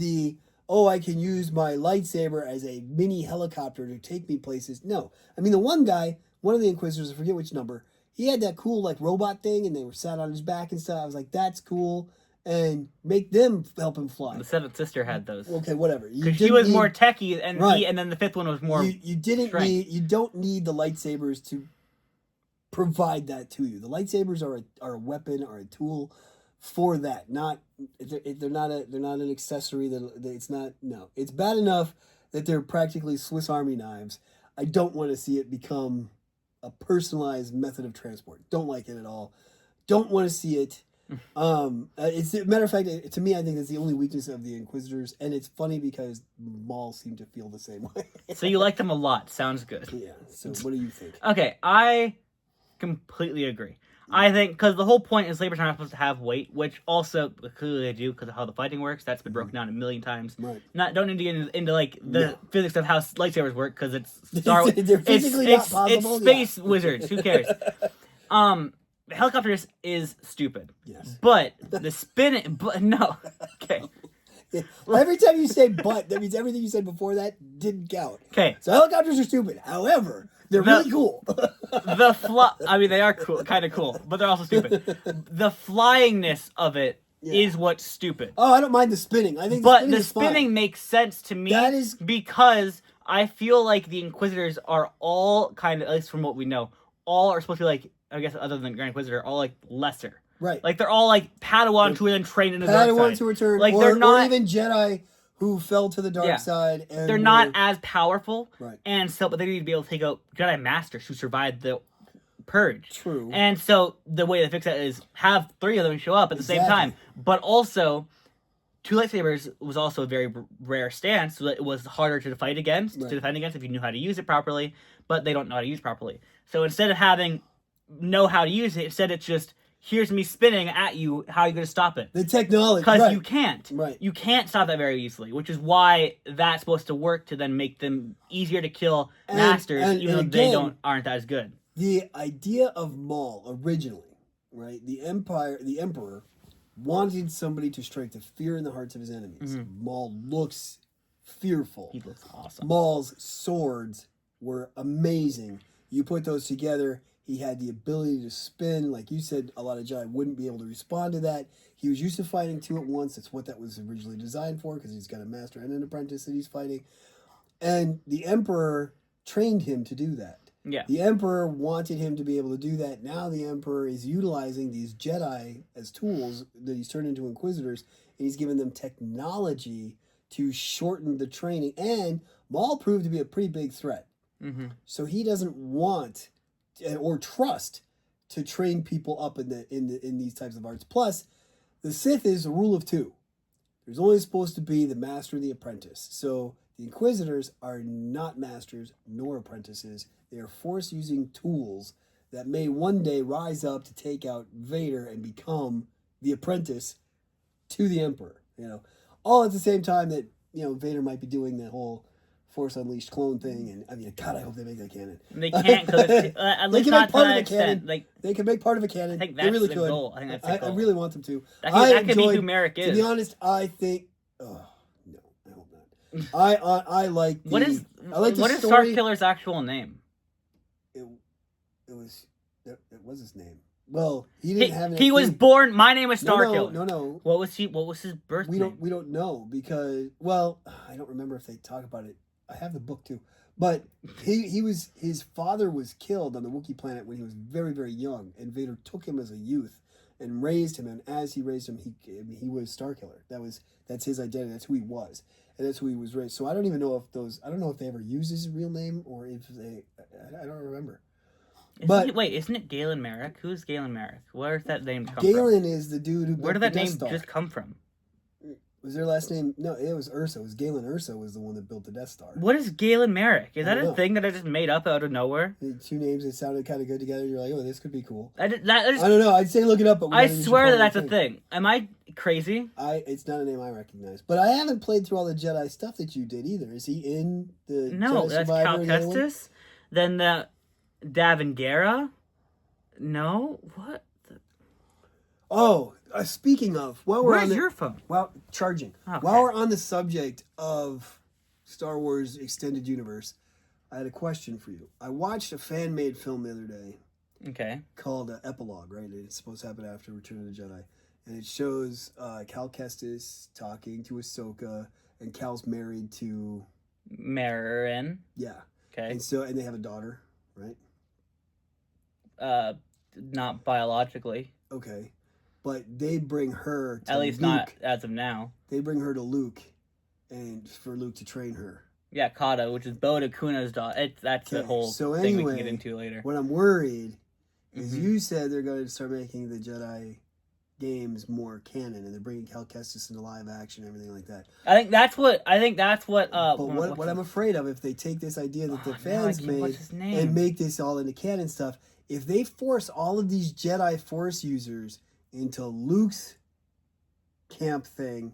I can use my lightsaber as a mini helicopter to take me places. No. I mean, the one of the Inquisitors, I forget which number, he had that cool, like, robot thing, and they were sat on his back and stuff. I was like, that's cool. And make them help him fly. The Seventh Sister had those. Okay, whatever. Because she was more techie, and and then the fifth one was more You don't need the lightsabers to provide that to you. The lightsabers are a weapon, are a tool for that. They're not an accessory. It's bad enough that they're practically Swiss Army knives. I don't want to see it become a personalized method of transport. Don't like it at all. Don't want to see it. It's a matter of fact, to me, I think that's the only weakness of the Inquisitors, and it's funny because Maul seemed to feel the same way. So you like them a lot. Sounds good. Yeah. So what do you think? Okay, I completely agree. I think because the whole point is lightsabers aren't supposed to have weight, which also clearly they do because of how the fighting works. That's been broken down a million times. Right. Don't need to get into like the physics of how lightsabers work because it's Star Wars. They're physically not possible. It's space wizards. Who cares? The helicopter is stupid. Yes. But the spinning, but no. Okay. Every time you say "but," that means everything you said before that didn't count. Okay. So helicopters are stupid. However, they're really cool. I mean, they are cool, kind of cool, but they're also stupid. The flyingness of it is what's stupid. Oh, I don't mind the spinning. I think the spinning makes sense to me. That is because I feel like the Inquisitors are all kind of, at least from what we know, all are supposed to be like, I guess other than Grand Inquisitor, all like lesser. Right. Like they're all like Padawans who are then trained in the dark side. Padawans who return, like they're not, or even Jedi who fell to the dark side. And they're not as powerful. Right. And so, but they need to be able to take out Jedi Masters who survived the Purge. True. And so the way to fix that is have 3 of them show up at the same time. But also, 2 lightsabers was also a very rare stance, so that it was harder to fight against, to defend against if you knew how to use it properly. But they don't know how to use it properly. So instead of having know how to use it, instead it's just, here's me spinning at you, how are you going to stop it? The technology. Because you can't. Right. You can't stop that very easily, which is why that's supposed to work to then make them easier to kill masters, even though they aren't as good. The idea of Maul originally, right? The Emperor wanted somebody to strike the fear in the hearts of his enemies. Maul looks fearful. He looks awesome. Maul's swords were amazing. You put those together, he had the ability to spin. Like you said, a lot of Jedi wouldn't be able to respond to that. He was used to fighting two at once. That's what that was originally designed for, because he's got a master and an apprentice that he's fighting. And the Emperor trained him to do that. Yeah. The Emperor wanted him to be able to do that. Now the Emperor is utilizing these Jedi as tools that he's turned into Inquisitors, and he's given them technology to shorten the training. And Maul proved to be a pretty big threat. So he doesn't want or trust to train people up in these types of arts. Plus, the Sith is a rule of two. There's only supposed to be the master and the apprentice. So the Inquisitors are not masters nor apprentices. They are Force-using tools that may one day rise up to take out Vader and become the apprentice to the Emperor. All at the same time that Vader might be doing that whole Force Unleashed clone thing, and I mean, God, I hope they make that canon. They can't, because at least not to that extent. They can make part of a canon. I think that's really the could. goal. I think that's the goal. I really want them to. That could be who Merrick is. To be honest, I think. Oh no, I hope not. I like. What is story. Starkiller's actual name? It was his name. Well, he didn't have an. He was born. My name is Starkiller. No. What was his birth name? We don't know, because I don't remember if they talk about it. I have the book too, but his father was killed on the Wookiee planet when he was very, very young, and Vader took him as a youth and raised him, and as he raised him, he was Starkiller. That's his identity. That's who he was, and that's who he was raised. So I don't even know if they ever used his real name, or if they. I don't remember. Isn't it Galen Merrick? Who's Galen Merrick? Where's that name come from? Galen is the dude who. Where did that name just come from? Was their last name? No, it was Ursa. It was Galen Ursa was the one that built the Death Star. What is Galen Merrick? Is that a thing that I just made up out of nowhere? The two names that sounded kind of good together. You're like, oh, this could be cool. I don't know. I'd say look it up. But I swear that's a thing. Am I crazy? It's not a name I recognize. But I haven't played through all the Jedi stuff that you did either. Is he in the No, Jedi that's Survivor Cal Kestis. Then the Davangera. No, what? Oh, speaking of, where's your phone? Well, charging. Okay. While we're on the subject of Star Wars Extended Universe, I had a question for you. I watched a fan-made film the other day. Okay. Called Epilogue, right? It's supposed to happen after Return of the Jedi, and it shows Cal Kestis talking to Ahsoka, and Cal's married to Marin. Yeah. Okay. And they have a daughter, right? Not biologically. Okay. But they bring her to At least Luke. not as of now. They bring her to Luke, and for Luke to train her. Yeah, Kata, which is Boda Kuna's daughter. That's the whole thing we can get into later. What I'm worried is you said they're going to start making the Jedi games more canon, and they're bringing Cal Kestis into live action and everything like that. I think that's what. But what I'm afraid of, if they take this idea that the fans made and make this all into canon stuff, if they force all of these Jedi Force users into Luke's camp thing,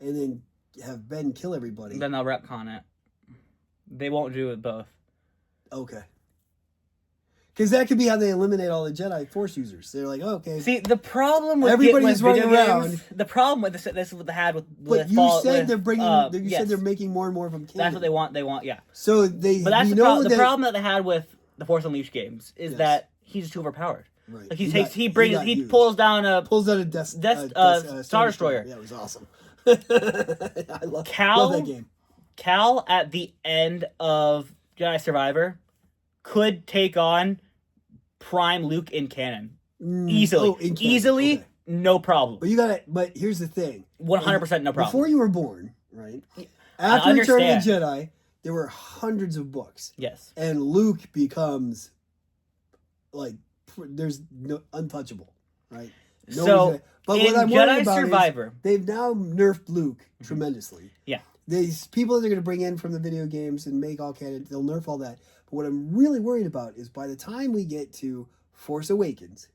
and then have Ben kill everybody, then they'll retcon it. They won't do it both. Okay. Because that could be how they eliminate all the Jedi Force users. They're like, oh, okay. See, the problem with everybody's running around. Games, the problem with this is what they had with. But you said they're bringing. You said they're making more and more of them canon. That's what they want. They want, yeah. So they. But that's the problem that they had with the Force Unleashed games is that he's too overpowered. Right. Like he pulls down a Star Destroyer. Yeah, it was awesome. I love that game. Cal at the end of Jedi Survivor could take on Prime Luke in canon easily. Easily, okay. No problem. But here's the thing: 100% no problem. Before you were born, right? After Return of the Jedi, there were hundreds of books. Yes, and Luke becomes like there's no untouchable, right? But what I'm worried about Survivor, is they've now nerfed Luke tremendously. Yeah. These people that they're going to bring in from the video games and make all canon, they'll nerf all that. But what I'm really worried about is by the time we get to Force Awakens,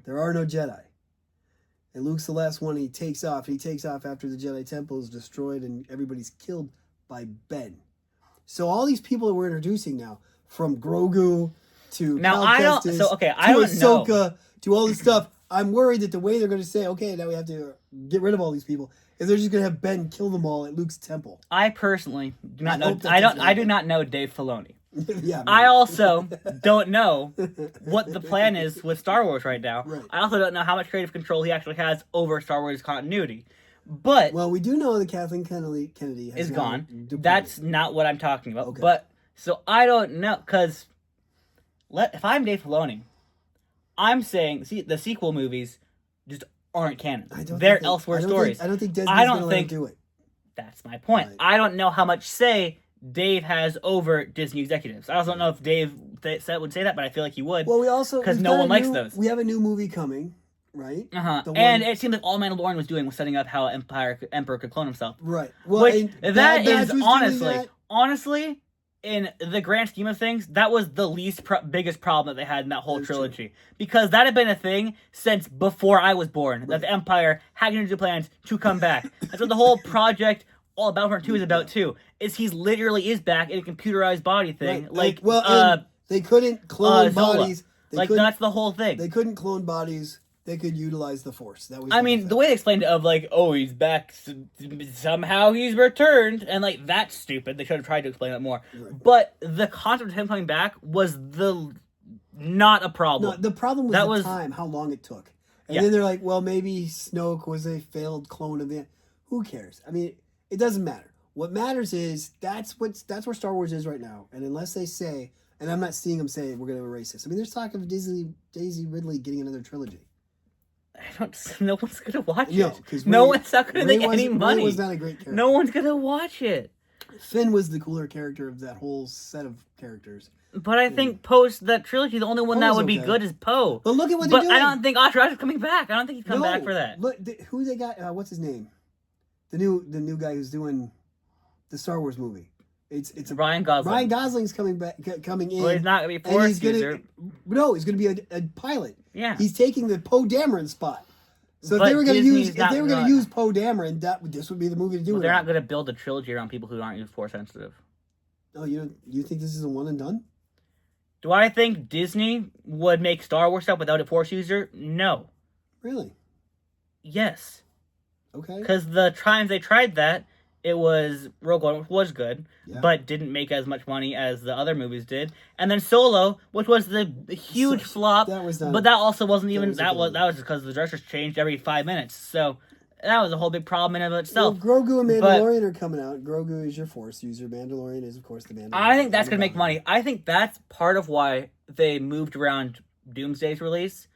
there are no Jedi. And Luke's the last one, and he takes off. He takes off after the Jedi Temple is destroyed and everybody's killed by Ben. So all these people that we're introducing now, from Grogu to Cal Kestis, to Ahsoka, to all this stuff, I'm worried that the way they're going to say, okay, now we have to get rid of all these people, is they're just going to have Ben kill them all at Luke's temple. I personally do not know. I do not know Dave Filoni. Yeah, I also don't know what the plan is with Star Wars right now. Right. I also don't know how much creative control he actually has over Star Wars continuity. But well, we do know that Kathleen Kennedy is gone. Deported. That's not what I'm talking about. Okay. But so I don't know, because if I'm Dave Filoni, I'm saying the sequel movies just aren't canon. They're elsewhere stories. I don't think Disney's going to let him do it. That's my point. Right. I don't know how much say Dave has over Disney executives. I also don't know if Dave would say that, but I feel like he would. Well, we also because no one likes those. We have a new movie coming, right? And it seemed like all Mandalorian was doing was setting up how Emperor could clone himself. Right. Well, which that is honestly, in the grand scheme of things, that was the biggest problem that they had in that whole trilogy. Because that had been a thing since before I was born, that the Empire had to do plans to come back. That's what the whole project all about Battlefront 2 is about too. Is he's literally back in a computerized body thing. Right. They couldn't clone bodies. That's the whole thing. They couldn't clone bodies. They could utilize the Force. That was. The way they explained it of he's back, somehow he's returned, and that's stupid. They should have tried to explain it more. Right. But the concept of him coming back was not a problem. No, the problem was time, how long it took, and then they're like, well, maybe Snoke was a failed clone of the. Who cares? I mean, it doesn't matter. What matters is that's where Star Wars is right now, and unless they say, and I'm not seeing them say we're going to erase this. I mean, there's talk of Daisy Ridley getting another trilogy. No one's gonna watch it. No one's not gonna make any money. Ray was not a great character. No one's gonna watch it. Finn was the cooler character of that whole set of characters. But I think post that trilogy, the only one that would be good is Poe. But look at what they're doing. I don't think Oshkosh is coming back. I don't think he's coming back for that. Look, who they got? What's his name? The new guy who's doing the Star Wars movie. It's Ryan Gosling. Ryan Gosling's coming in. Well, he's not gonna be a Force user. No, he's gonna be a pilot. Yeah, he's taking the Poe Dameron spot. So if they were going to use Poe Dameron, this would be the movie to do it. They're not going to build a trilogy around people who aren't even Force sensitive. Oh, you think this is a one and done? Do I think Disney would make Star Wars stuff without a Force user? No. Really? Yes. Okay. Because the times they tried that, it was Rogue One, which was good, but didn't make as much money as the other movies did. And then Solo, which was the huge flop, but that also wasn't even that was just because the directors changed every 5 minutes. So that was a whole big problem in and of itself. Well, Grogu and Mandalorian are coming out. Grogu is your Force user. Mandalorian is, of course, the Mandalorian. I think that's gonna make money. I think that's part of why they moved around Doomsday's release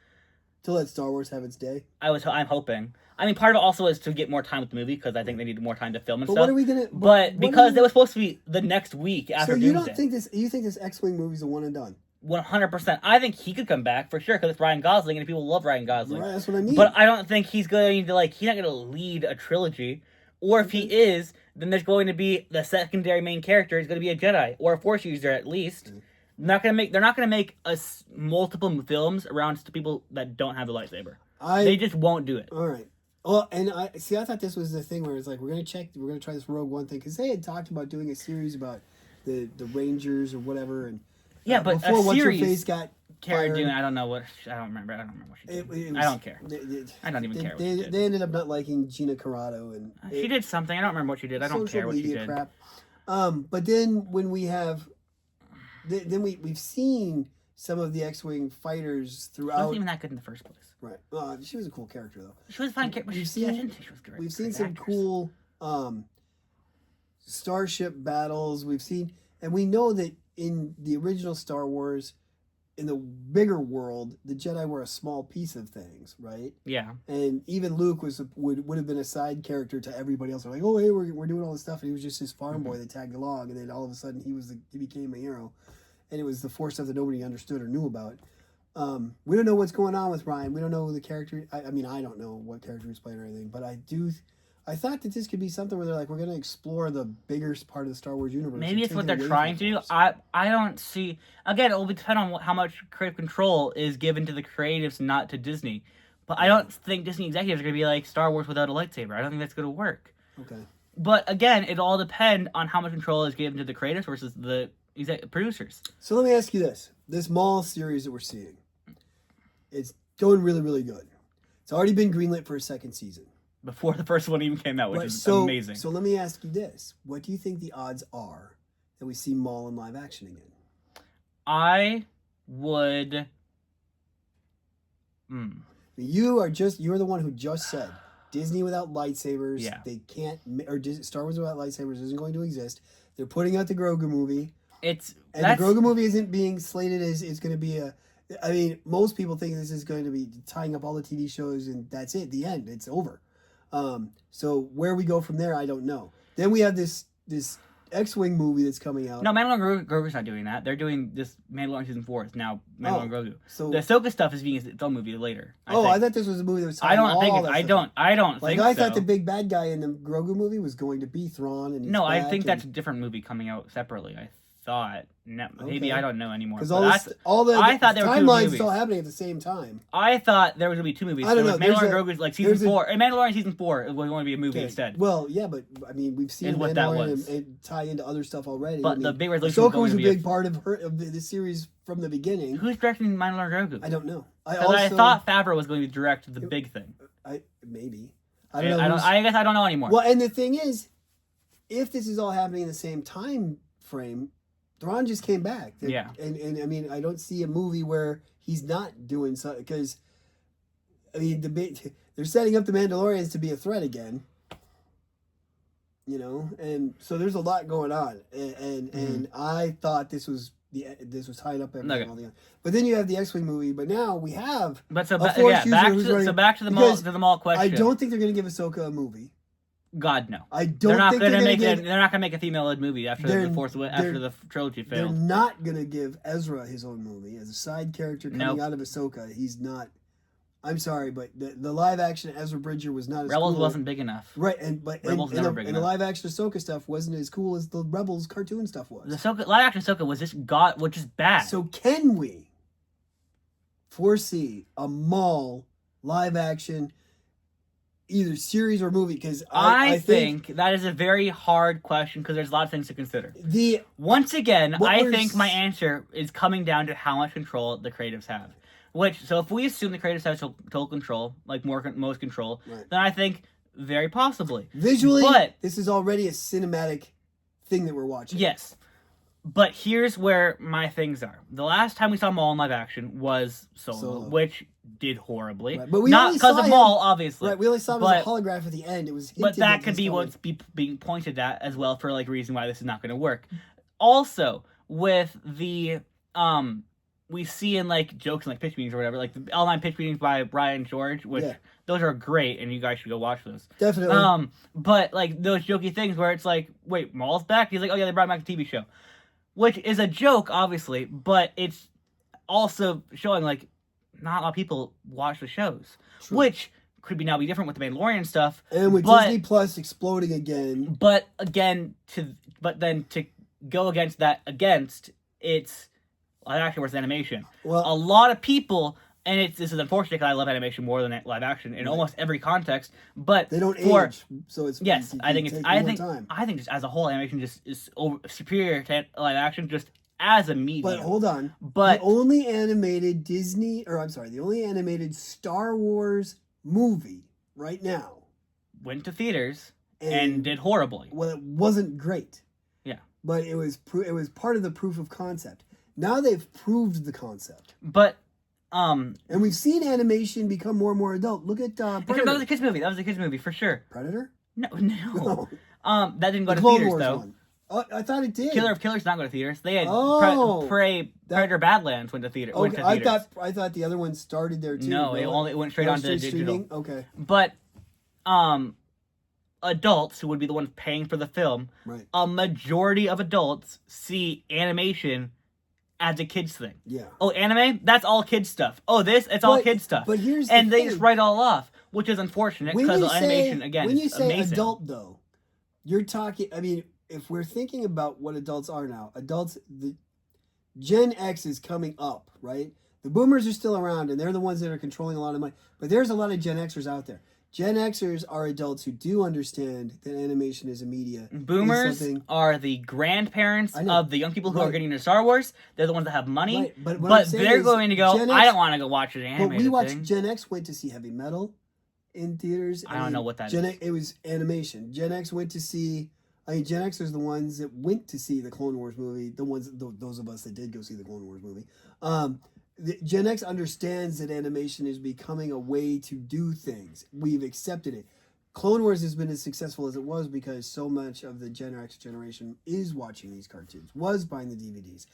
to let Star Wars have its day. I'm hoping. I mean, part of it also is to get more time with the movie because I think they need more time to film and stuff. What are we gonna? But because it was supposed to be the next week after Doomsday. So you don't think this? You think this X-wing movie's a one and done? 100%. I think he could come back for sure because it's Ryan Gosling and people love Ryan Gosling. Right, that's what I mean. But I don't think he's going to he's not going to lead a trilogy. Or if he is, then there's going to be the secondary main character is going to be a Jedi or a Force user at least. They're not going to make multiple films around people that don't have the lightsaber. They just won't do it. All right. Well, and I thought this was the thing where it's like we're gonna try this Rogue One thing because they had talked about doing a series about the Rangers or whatever, and but before a series What's-Her-Face got Cara Dune, I don't remember what she did. I don't care. I don't even care what she did. They ended up not liking Gina Carano, and she did something. I don't remember what she did. I don't care what she did. Crap. But then when we have, we've seen some of the X-Wing fighters throughout. She wasn't even that good in the first place. Right. She was a cool character, though. She was a fine character. We've seen some cool starship battles. And we know that in the original Star Wars, in the bigger world, the Jedi were a small piece of things, right? Yeah. And even Luke would have been a side character to everybody else. They're like, oh, hey, we're doing all this stuff, and he was just this farm boy that tagged along, and then all of a sudden he became a hero, and it was the Force stuff that nobody understood or knew about. We don't know what's going on with Ryan. We don't know the character. I mean, I don't know what character he's playing or anything, but I thought that this could be something where they're like, we're going to explore the bigger part of the Star Wars universe. Maybe it's what they're trying to do. I don't see. Again, it will depend on how much creative control is given to the creatives, not to Disney. But I don't think Disney executives are going to be like Star Wars without a lightsaber. I don't think that's going to work. Okay. But again, it all depends on how much control is given to the creatives versus the producers. So let me ask you this. This Maul series that we're seeing, it's going really, really good. It's already been greenlit for a second season. Before the first one even came out, which is amazing. So let me ask you this. What do you think the odds are that we see Maul in live action again? I would... You're the one who just said Disney without lightsabers, Yeah. they can't, or Star Wars without lightsabers isn't going to exist. They're putting out the Grogu movie. The Grogu movie isn't being slated as it's going to be a... I mean, most people think this is going to be tying up all the TV shows and that's it, the end, it's over. So where we go from there, I don't know. Then we have this X-Wing movie that's coming out. No, Mandalorian Grogu's not doing that. They're doing this Mandalorian Season 4 is now Mandalorian Grogu. So the Ahsoka stuff is being its own movie later. I thought this was a movie that was I don't think I thought the big bad guy in the Grogu movie was going to be Thrawn and I think that's a different movie coming out separately. I thought maybe I don't know anymore. Because all the timelines still happening at the same time. I thought there was gonna be two movies. I don't know. Mandalorian Grogu's like season 4, and Mandalorian season 4 was going to be a movie instead. Well, yeah, but I mean we've seen Mandalorian and tie into other stuff already. But the big resolution Ahsoka was a big part of the series from the beginning. Who's directing Mandalorian Grogu? I don't know. I thought Favreau was going to direct the big thing. Maybe. I guess I don't know anymore. Well, and the thing is, if this is all happening in the same time frame, Thrawn just came back. Yeah. And I mean, I don't see a movie where he's not doing something, because, I mean, they're setting up the Mandalorians to be a threat again. You know? And so there's a lot going on. And I thought this was tied up everything. Okay. But then you have the X-Wing movie, but now we have back to the Maul question. I don't think they're going to give Ahsoka a movie. God, no. I don't they're not think gonna make they're not gonna make a female-led movie after the trilogy failed. They're not gonna give Ezra his own movie as a side character coming out of Ahsoka. He's not. I'm sorry, but the live action Ezra Bridger was not as Rebels cool. wasn't big enough. Right, and the live action Ahsoka stuff wasn't as cool as the Rebels cartoon stuff was. The live action Ahsoka was just bad. So can we foresee a Maul live action either series or movie? Because I think that is a very hard question because there's a lot of things to consider. Once again, I think my answer is coming down to how much control the creatives have. So if we assume the creatives have total control, like most control, then I think very possibly. Visually, this is already a cinematic thing that we're watching. Yes. But here's where my things are. The last time we saw Maul in live action was Solo. Which did horribly. Right. But we not because of Maul, obviously. Right, we only saw him as a holograph at the end. It was hinted but that could be what's being pointed at as well for like reason why this is not going to work. Also, with the we see in like jokes and like pitch meetings or whatever, like the L9 pitch meetings by Brian George, which those are great, and you guys should go watch those. Definitely. But like those jokey things where it's like, wait, Maul's back? He's like, oh yeah, they brought him back to TV show. Which is a joke, obviously, but it's also showing, like, not a lot of people watch the shows. True. Which could now be different with the Mandalorian stuff. And with Disney Plus exploding again. But then to go against it's live action versus animation. Well, a lot of people, and this is unfortunate because I love animation more than live action in almost every context, but they don't age, so it's I think just as a whole, animation just is superior to live action just as a medium. But hold on, the only animated Star Wars movie right now went to theaters and did horribly. Well, it wasn't great. Yeah, but it was part of the proof of concept. Now they've proved the concept. But and we've seen animation become more and more adult. Look at Predator. That was a kids movie. That was a kids movie for sure. Predator? No. that didn't go to theaters Wars though. One. Oh, I thought it did. Killer of Killers did not go to theaters. They had Predator Badlands went to theater. Okay, I thought the other one started there too. No, it went straight onto digital. Streaming? Okay. But adults who would be the ones paying for the film, a majority of adults see animation as a kids thing. Yeah. Oh, anime? That's all kids stuff. Oh, it's all kids stuff. But here's the thing. They just write it all off, which is unfortunate because animation again when you is say amazing. Adult though, you're talking. I mean, if we're thinking about what adults are now, the Gen X is coming up, right? The boomers are still around, and they're the ones that are controlling a lot of money. But there's a lot of Gen Xers out there. Gen Xers are adults who do understand that animation is a media. Boomers are the grandparents of the young people who are getting into Star Wars. They're the ones that have money, but they're going to go, I don't want to go watch an animated But we watched, thing. Gen X went to see Heavy Metal in theaters. I don't know what that is. It was animation. Gen X went to see... Gen X are the ones that went to see the Clone Wars movie. Those of us that did go see the Clone Wars movie. Gen X understands that animation is becoming a way to do things. We've accepted it. Clone Wars has been as successful as it was because so much of the Gen X generation is watching these cartoons, was buying the DVDs.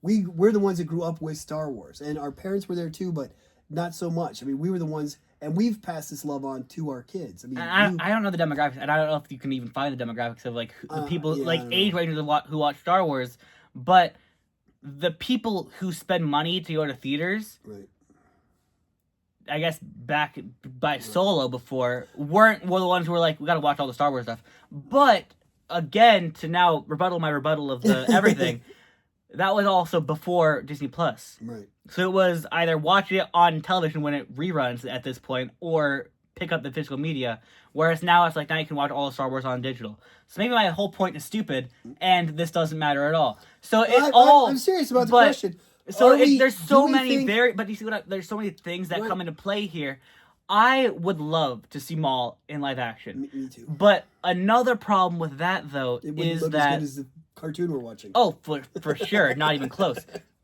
We're the ones that grew up with Star Wars, and our parents were there too, but not so much. I mean, we were the ones, and we've passed this love on to our kids. I mean, I don't know the demographics, and I don't know if you can even find the demographics of like the people age ranges who watch Star Wars, but the people who spend money to go to theaters, right? I guess back by Solo before were the ones who were like, we got to watch all the Star Wars stuff. But again, to now rebuttal my rebuttal of the everything, that was also before Disney Plus, right? So it was either watch it on television when it reruns at this point, or pick up the physical media. Whereas now it's like, now you can watch all the Star Wars on digital. So maybe my whole point is stupid, and this doesn't matter at all. So I'm serious about the question. So there's so many but you see there's so many things that come into play here. I would love to see Maul in live action. Me too. But another problem with that though is look that as good as the cartoon we're watching. Oh, for sure, not even close.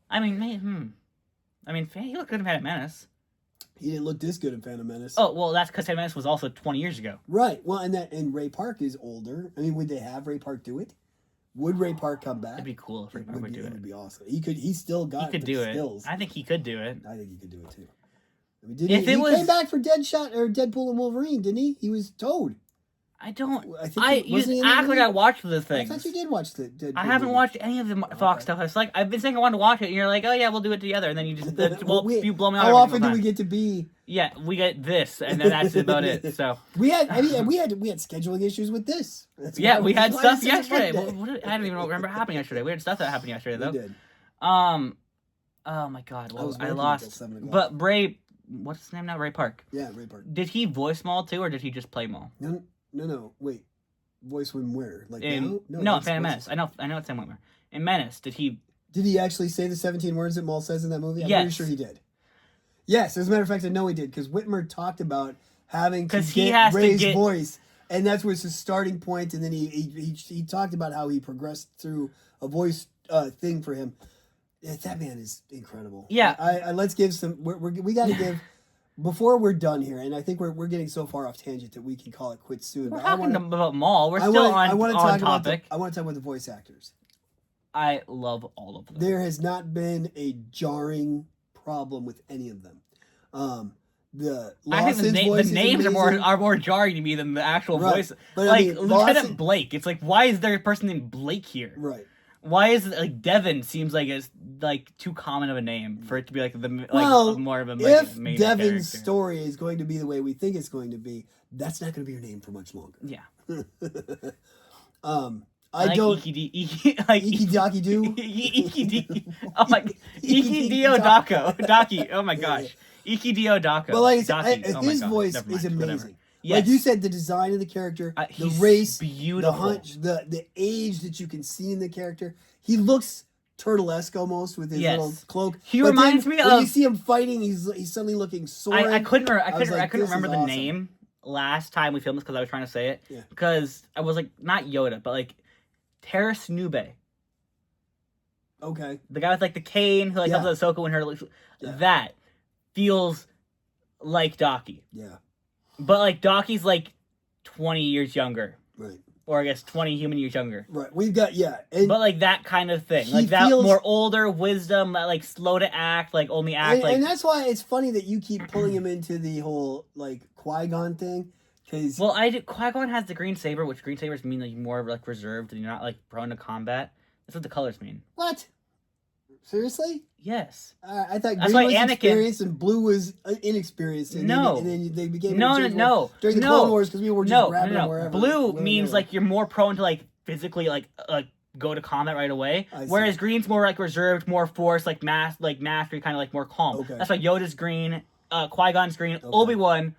I mean, he looked good in Phantom Menace. He didn't look this good in Phantom Menace. Oh, well, that's because Phantom Menace was also 20 years ago. Right. Well, and Ray Park is older. I mean, would they have Ray Park do it? Would Ray Park come back? It'd be cool if Ray Park would do it. It would be awesome. He still got the skills. I think he could do it. I think he could do it too. I mean, he came back for Deadpool and Wolverine, didn't he? He was Toad. You act like I watched the things. I thought you did watch the Deadpool. I haven't watched any of the Fox stuff. It's like, I've been saying I want to watch it, and you're like, oh yeah, we'll do it together, and then you just, you blow me off. How often do we get to be? Yeah, we get this, and then that's about it. So we had scheduling issues with this. We had stuff yesterday. I don't even remember what happened yesterday. We had stuff that happened yesterday though. We did. Oh my god, I lost. But Ray, what's his name now? Ray Park. Yeah, Ray Park. Did he voice Maul too, or did he just play Maul? No. Wait, voice him where? Like no, Phantom Menace. I know it's Sam Witwer. In Menace, did he actually say the 17 words that Maul says in that movie? I'm yes. pretty sure he did. Yes, as a matter of fact, I know he did, because Whitmer talked about having to get Ray's voice, and that's where it's his starting point, and then he talked about how he progressed through a voice thing for him. That man is incredible. Yeah. Let's give some... We got to give... Before we're done here, and I think we're getting so far off tangent that we can call it quits soon. We're talking about Maul. We're still on topic. I want to talk about the voice actors. I love all of them. There has not been a jarring problem with any of them. I think the names are more jarring to me than the actual voice. But like Lieutenant Blake. It's like, why is there a person named Blake here? Right. Why is it like Devin seems like it's like too common of a name for it to be like more of a main if Devin's character. Story is going to be the way we think it's going to be, that's not going to be your name for much longer. Yeah. I don't. Ikidaki do. Ikidi. Oh my. Ikidio Dako. Daki. Oh my gosh. Ikidio Dako. But like his voice is amazing. Yes. Like you said, the design of the character, the race, beautiful. The hunch, the age that you can see in the character. He looks turtlesque almost with his little cloak. He reminds me of when you see him fighting. He's suddenly looking Soren. I couldn't remember the name last time we filmed this because I was trying to say it. Yeah. Because I was like, not Yoda, but like Terrace Nube. Okay. The guy with like the cane who like helps Ahsoka when her that feels like Daki. Yeah. But like Daki's like 20 years younger. Right. Or I guess 20 human years younger. Right. We've got but like that kind of thing. Like that more older wisdom, like slow to act, like only act and that's why it's funny that you keep pulling him into the whole like Qui-Gon thing. Qui-Gon has the green saber, which green sabers mean like more like reserved and you're not like prone to combat. That's what the colors mean. What? Seriously? Yes. I thought green was experienced and blue was inexperienced. And then they became during the Clone Wars because people were just grabbing them wherever. Blue means like you're more prone to like physically like go to combat right away. Whereas green's more like reserved, more force, like mastery, kind of like more calm. Okay. That's why Yoda's green, Qui-Gon's green, Obi-Wan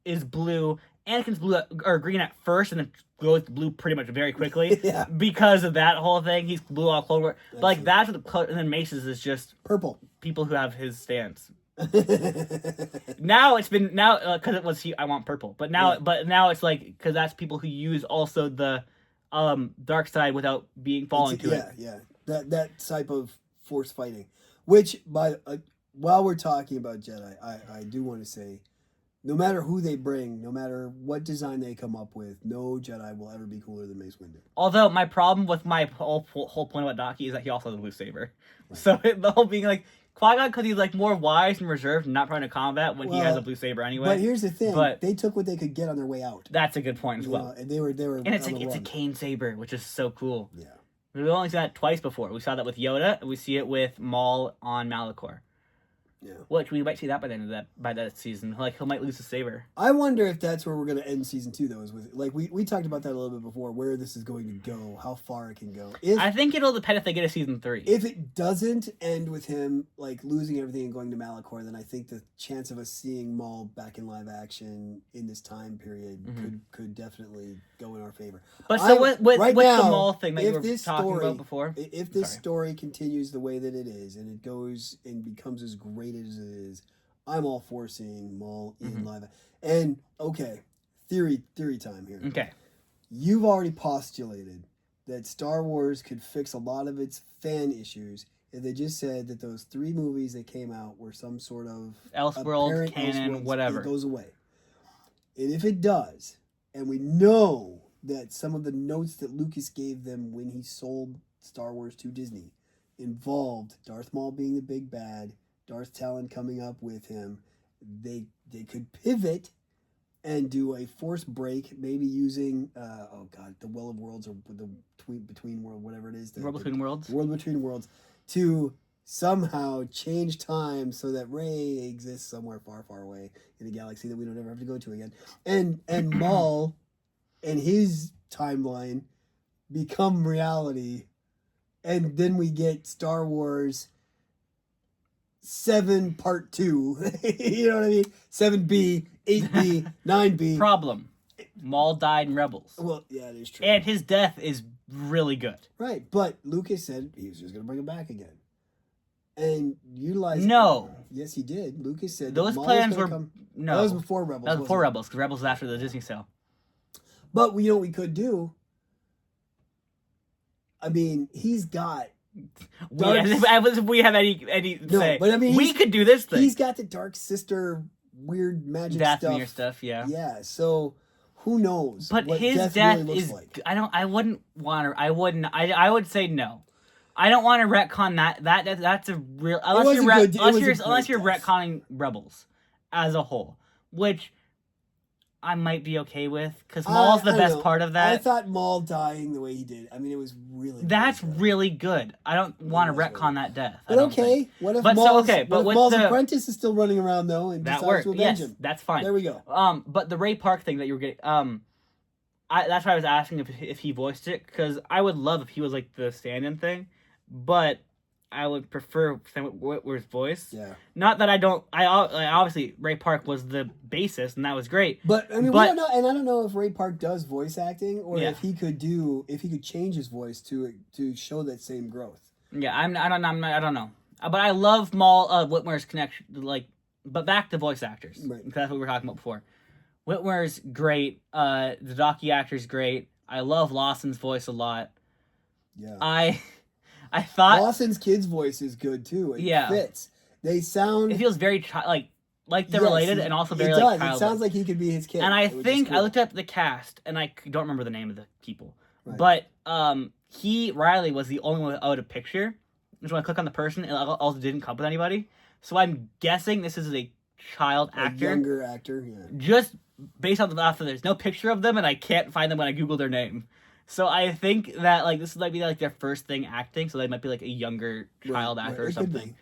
is blue. Anakin's blue or green at first, and then goes blue pretty much very quickly. Yeah. Because of that whole thing, he's blue all Clone Wars. But like that's what the color, and then Mace's is just purple. People who have his stance. Now it's been because it was I want purple, but now it's like because that's people who use also the dark side without being falling to it. Yeah, that type of force fighting. Which while we're talking about Jedi, I do want to say, no matter who they bring, no matter what design they come up with, no Jedi will ever be cooler than Mace Windu. Although my problem with my whole point about Daki is that he also has a blue saber, right. So the whole being like Qui-Gon, because he's like more wise and reserved and not prone to combat when he has a blue saber anyway. But here's the thing: they took what they could get on their way out. That's a good point as well. And they were. And it's a cane saber, which is so cool. Yeah, we've only seen that twice before. We saw that with Yoda, and we see it with Maul on Malachor. Yeah. Which we might see that by that season. Like he might lose the saber. I wonder if that's where we're gonna end season 2 though, is with like we talked about that a little bit before, where this is going to go, how far it can go. I think it'll depend if they get a season 3. If it doesn't end with him like losing everything and going to Malachor, then I think the chance of us seeing Maul back in live action in this time period could definitely go in our favor. But so with the Maul thing that you were talking about before? If this story continues the way that it is and it goes and becomes as great as it is, I'm all for seeing Maul in live. And okay, theory time here. Okay, you've already postulated that Star Wars could fix a lot of its fan issues if they just said that those 3 movies that came out were some sort of Elseworld, canon, whatever. It goes away. And if it does, and we know that some of the notes that Lucas gave them when he sold Star Wars to Disney involved Darth Maul being the big bad, Darth Talon coming up with him, they could pivot and do a force break, maybe using the Well of Worlds or the Between World, whatever it is, World Between Worlds, to somehow change time so that Rey exists somewhere far, far away in a galaxy that we don't ever have to go to again, and Maul and his timeline become reality, and then we get Star Wars 7 Part 2. You know what I mean? 7B, 8B, 9B. Problem. Maul died in Rebels. Well, yeah, it is true. And his death is really good. Right, but Lucas said he was just going to bring him back again. And utilized... No. Yes, he did. Lucas said those plans were... No. That was before Rebels. That was before Rebels, because Rebels was after the Disney sale. But you know what we could do? I mean, he's got... We have any say. But I mean, we could do this thing. He's got the Dark Sister weird magic Dathomir stuff, yeah. Yeah, so who knows? But what his death really is like. I would say no. I don't want to retcon that. That's a real unless you're retconning Rebels as a whole, which I might be okay with, because Maul's the best part of that. I thought Maul dying the way he did, I mean, it was really That's really good. I don't want to retcon that death. But okay, what if Maul's apprentice is still running around, though, and that works? Yes, that's fine. There we go. But the Ray Park thing that you were getting, that's why I was asking if he voiced it, because I would love if he was, like, the stand-in thing, but I would prefer Sam Witwer's voice. Yeah. Not that I don't. Obviously Ray Park was the bassist, and that was great. But I mean, we don't know, and I don't know if Ray Park does voice acting, or if he could change his voice to show that same growth. Yeah, I don't know. But I love Maul Whitmer's connection. But back to voice actors, right? Because that's what we were talking about before. Whitmer's great. The Daki actor's great. I love Lawson's voice a lot. Yeah. I thought Lawson's kid's voice is good too. It fits. They sound. It feels very like they're related, and also very childlike. It sounds like he could be his kid. And I think I looked up the cast, and I don't remember the name of the people, right. But Riley was the only one without a picture. Just when I click on the person, it also didn't come with anybody. So I'm guessing this is a child actor, younger actor. Yeah. Just based on the fact that there's no picture of them, and I can't find them when I Google their name. So I think that this might be their first thing acting, so they might be a younger child actor or something,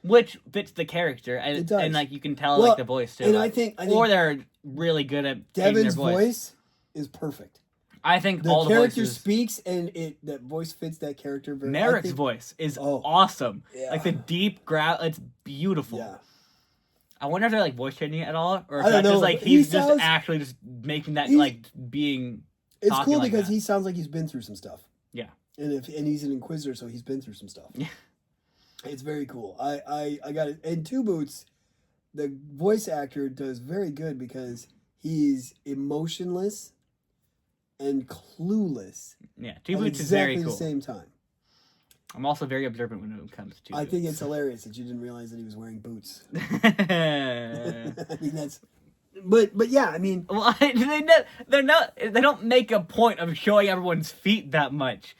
which fits the character, and it does. And you can tell the voice too. And I think or they're really good at Devin's their voice is perfect. I think the all the character voices speaks, and that voice fits that character very. Merrick's voice is awesome. Yeah. The deep growl, it's beautiful. Yeah. I wonder if they're like voice changing it at all, or if I don't that's just know. like he's just actually just making that like being. It's cool like because that. he sounds like he's been through some stuff. Yeah. And he's an Inquisitor, so he's been through some stuff. Yeah. It's very cool. I got it. And Two Boots, the voice actor does very good because he's emotionless and clueless. Yeah, Two Boots is very cool. At the same time. I'm also very observant when it comes to. I think it's hilarious that you didn't realize that he was wearing boots. I mean that's. But yeah, I mean, well, they don't make a point of showing everyone's feet that much.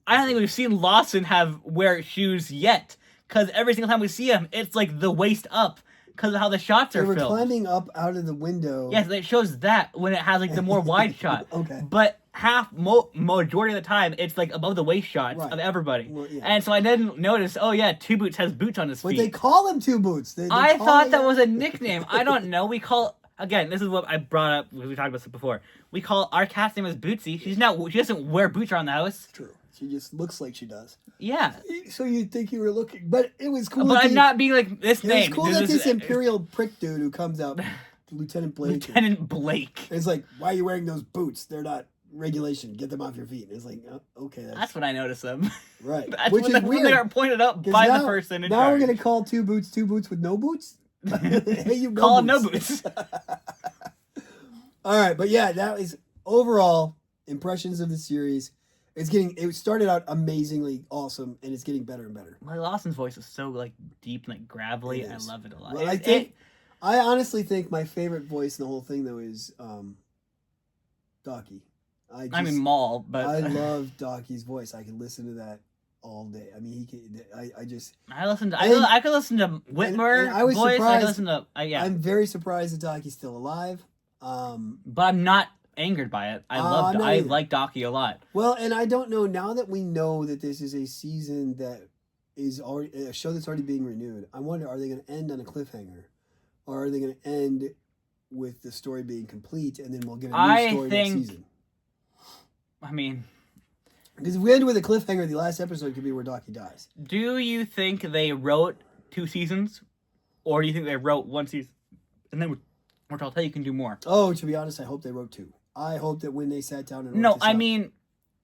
I don't think we've seen Lawson wear shoes yet, because every single time we see him, it's like the waist up because of how the shots are filmed. They were climbing up out of the window. Yes, it shows that when it has like the more wide shot. Okay. But majority of the time, it's like above the waist shots of everybody. Well, yeah. And so I didn't notice, oh yeah, Two Boots has boots on his feet. But they call him Two Boots. I thought that was a nickname. I don't know. We call... Again, this is what I brought up. We talked about this before. We call our cat's name is Bootsy. She doesn't wear boots around the house. True. She just looks like she does. Yeah. So you'd think you were looking, but it was cool. But I'm not being like this name. It's cool that this Imperial prick dude who comes out, Lieutenant Blake. Lieutenant Blake. It's like, why are you wearing those boots? They're not regulation. Get them off your feet. And it's like, oh, okay. That's when I notice them. Right. Which is weird. When they are pointed out by the person in charge. Now we're gonna call Two Boots with no boots. Hey, you call him no boots. All right, but yeah, that is overall impressions of the series. It started out amazingly awesome, and it's getting better and better. My Lawson's voice is so like deep and like gravelly. I love it a lot. Well, I honestly think my favorite voice in the whole thing though is Docky. I mean Maul, but I love Docky's voice. I can listen to that all day. I mean, he can. I could listen to Whitmer. And I was voice. surprised. I could listen to. Yeah. I'm very surprised that Docky's still alive. But I'm not angered by it. I like Docky a lot. Well, and I don't know now that we know that this is a season that is already a show that's already being renewed. I wonder, are they going to end on a cliffhanger, or are they going to end with the story being complete and then we'll get a new story next season? I mean, because if we end with a cliffhanger, the last episode could be where Docky dies. Do you think they wrote 2 seasons, or do you think they wrote 1 season and then? Which I'll tell you can do more. Oh, to be honest, I hope they wrote 2. I hope that when they sat down and wrote this mean,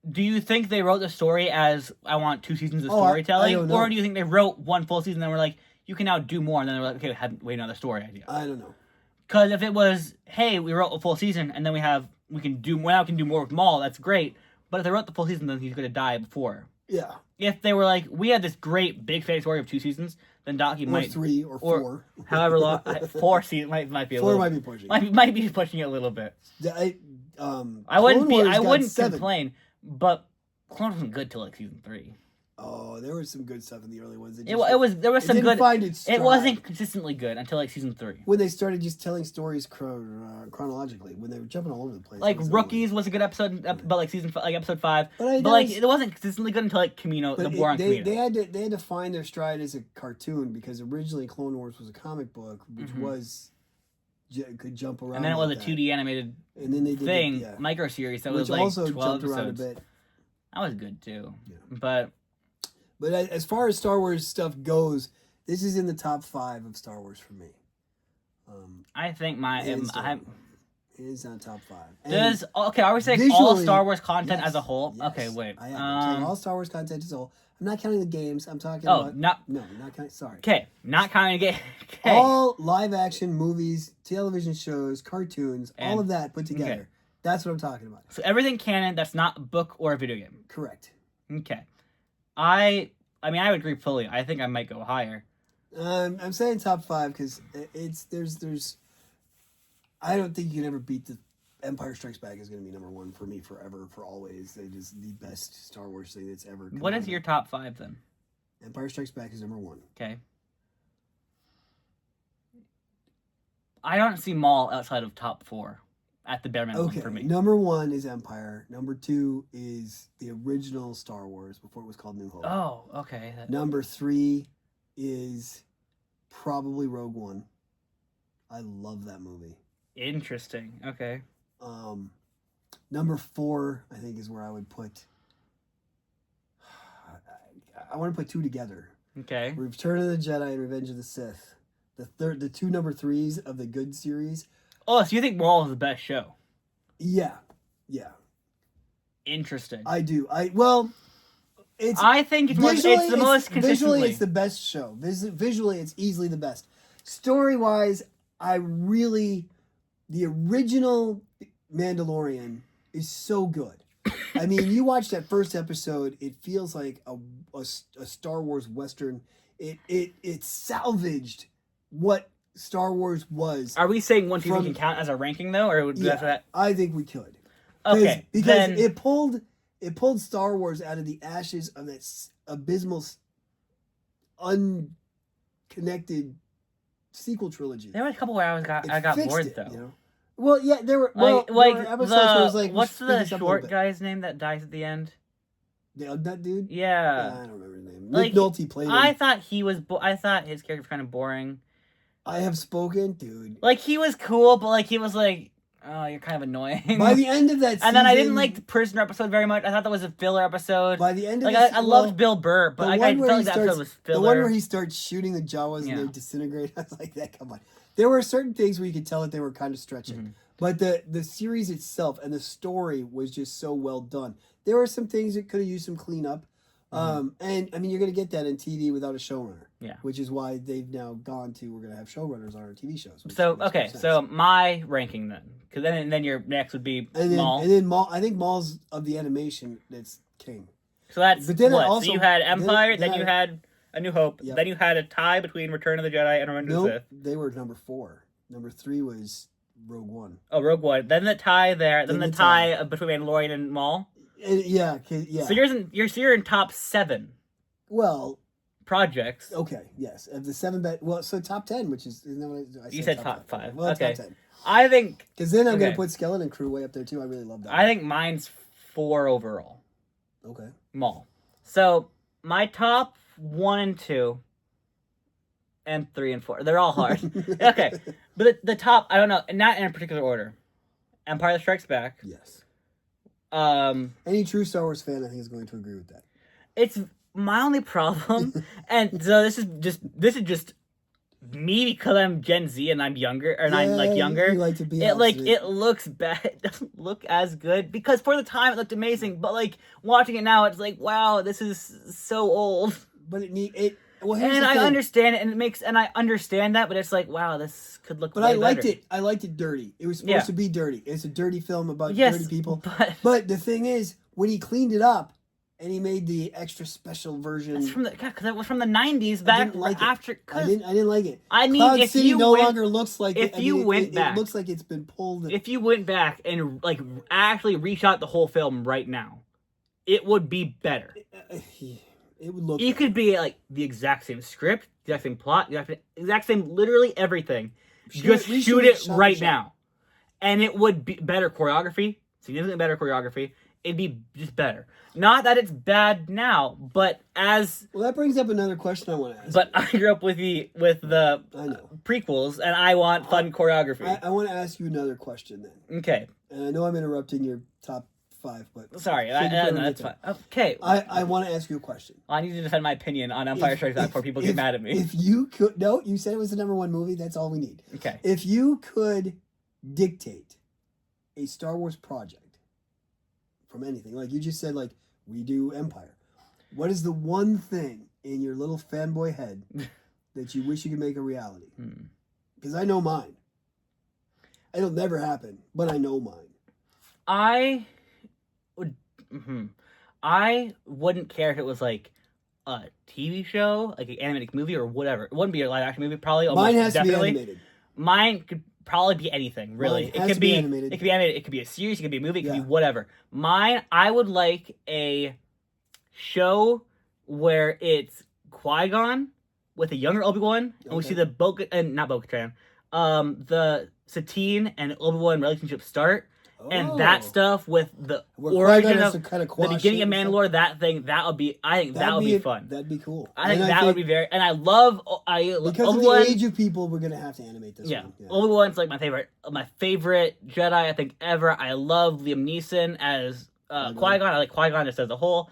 do you think they wrote the story as I want 2 seasons of storytelling, or do you think they wrote 1 full season and then were like, you can now do more, and then they were like, okay, wait another story idea? I don't know. Because if it was, hey, we wrote a full season and then we can do more with Maul, that's great. But if they wrote the full season, then he's going to die before. Yeah. If they were like, we had this great big fake story of 2 seasons, then Docky might 3 or 4, however long 4 seasons might be a 4 little. Might be pushing. Might be pushing it a little bit. I wouldn't complain, but Clone wasn't good till like season 3. Oh, there was some good stuff in the early ones. There was some good. It wasn't consistently good until like season 3. When they started just telling stories chronologically, when they were jumping all over the place. Like Rookies was a good episode, but like episode 5. But like it wasn't consistently good until like Camino, the war on Camino. They had to find their stride as a cartoon because originally Clone Wars was a comic book, which could jump around. And then it was a 2D animated micro series that was like also 12 jumped around episodes. a bit. That was good too, But as far as Star Wars stuff goes, this is in the top 5 of Star Wars for me. I think it is on top 5. Are we saying all Star Wars content as a whole? Yes, okay, wait. I am. I'm saying all Star Wars content as a whole. I'm not counting the games. I'm talking about... not counting... Sorry. Okay, not counting the game. Okay. All live-action movies, television shows, cartoons, all of that put together. Okay. That's what I'm talking about. So everything canon that's not a book or a video game. Correct. Okay. I mean, I would agree fully. I think I might go higher. I'm saying top 5 because there's... I don't think you can ever beat the... Empire Strikes Back is going to be number 1 for me forever, for always. It is the best Star Wars thing that's ever come What is your top 5 then? Empire Strikes Back is number 1. Okay. I don't see Maul outside of top 4 at the bare minimum for me. Number 1 is Empire. Number 2 is the original Star Wars before it was called New Hope. Oh, okay. Number 3 is probably Rogue One. I love that movie. Interesting. Okay. Number 4, I think, is where I would put... I want to put 2 together. Okay. Return of the Jedi and Revenge of the Sith. the two number 3s of the good series. Oh, so you think Maul is the best show? Yeah. Interesting. I do. I think it's the most consistently. Visually, it's the best show. Visually, it's easily the best. Story-wise, the original Mandalorian is so good. I mean, you watch that first episode, it feels like a Star Wars Western. It salvaged what Star Wars was. Are we saying one season can count as a ranking, though? Or that? I think we could. Okay. Because it pulled Star Wars out of the ashes of that abysmal, unconnected sequel trilogy. There were a couple where I got bored, though. You know? Well, yeah, there were there were episodes where it was like, what's the short guy's name that dies at the end? The Ugnut dude? Yeah. I don't remember his name. Like, Nick Nolte played him. I thought I thought his character was kind of boring. I have spoken, dude. Like, he was cool, but like he was like, oh, you're kind of annoying. By the end of that season... And then I didn't like the prisoner episode very much. I thought that was a filler episode. By the end of I loved Bill Burr, but I felt like that episode was filler. The one where he starts shooting the Jawas and they disintegrate, I was like, come on. There were certain things where you could tell that they were kind of stretching. Mm-hmm. But the series itself and the story was just so well done. There were some things that could have used some cleanup. Mm-hmm. And I mean, you're going to get that in TV without a showrunner. Yeah. Which is why they've now gone to, we're going to have showrunners on our TV shows. So, okay. So my ranking then. Because then your next would be Maul. And then Maul, I think Maul's of the animation that's king. So that's what? So you had Empire, then you had A New Hope, then you had a tie between Return of the Jedi and Revenge of the Sith. They were number 4. Number 3 was Rogue One. Oh, Rogue One. Then the tie there. Then the tie between Mandalorian and Maul. Yeah. So you're in top 7. Well, projects. Okay. Yes, of the 7 bet. Well, so top 10, which is isn't that what I said? You said top 5. Well, okay. Top 10. I think because then I'm gonna put Skeleton Crew way up there too. I really love that. I think mine's 4 overall. Okay. Maul. So my top 1 and 2. And 3 and 4. They're all hard. Okay. But the top, I don't know, not in a particular order. Empire Strikes Back. Yes. Any true Star Wars fan, I think, is going to agree with that. It's my only problem, and so this is just me because I'm Gen Z and I'm younger, and I'm like younger. You like to be it looks bad. It doesn't look as good because for the time it looked amazing, but like watching it now, it's like wow, this is so old. But it. Well, and I understand it, and I understand that, but it's like, wow, this could look. But I liked it. I liked it dirty. It was supposed to be dirty. It's a dirty film about dirty people. But the thing is, when he cleaned it up, and he made the extra special version. That's from because it was from the '90s back after. I didn't like it. I mean, Cloud if City you no longer looks like. If you went back, it looks like it's been pulled. If you went back and like actually reshot the whole film right now, it would be better. It would look. It could be like the exact same script, the exact same plot, the exact same, literally everything. Just shoot it right now, and it would be better choreography, significantly better choreography. It'd be just better. Not that it's bad now, but as well, that brings up another question I want to ask. But I grew up with the prequels, and I want fun choreography. I want to ask you another question then. Okay. And I know I'm interrupting your top 5, but sorry, that's fine. Okay. I want to ask you a question. Well, I need to defend my opinion on Empire Strikes Back before people get mad at me. If you could, no, you said it was the number 1 movie. That's all we need. Okay. If you could dictate a Star Wars project from anything, like you just said, like we do Empire, what is the one thing in your little fanboy head that you wish you could make a reality? Because I know mine. It'll never happen, but I know mine. I wouldn't care if it was like a TV show, like an animated movie or whatever. It wouldn't be a live action movie, probably. Mine has definitely. to be animated. Mine could probably be anything, really. It could be animated. It could be animated. It could be a series. It could be a movie. It could be whatever. Mine, I would like a show where it's Qui-Gon with a younger Obi-Wan, and we see the the Satine and Obi-Wan relationship start. And that stuff with the origin of the beginning of Mandalore, that would be, I think that would be fun. That'd be cool. I think that would be very, and because of the age of people, we're gonna have to animate this one. Yeah. Obi-Wan's like my favorite Jedi I think ever. I love Liam Neeson as Qui-Gon. I like Qui-Gon just as a whole.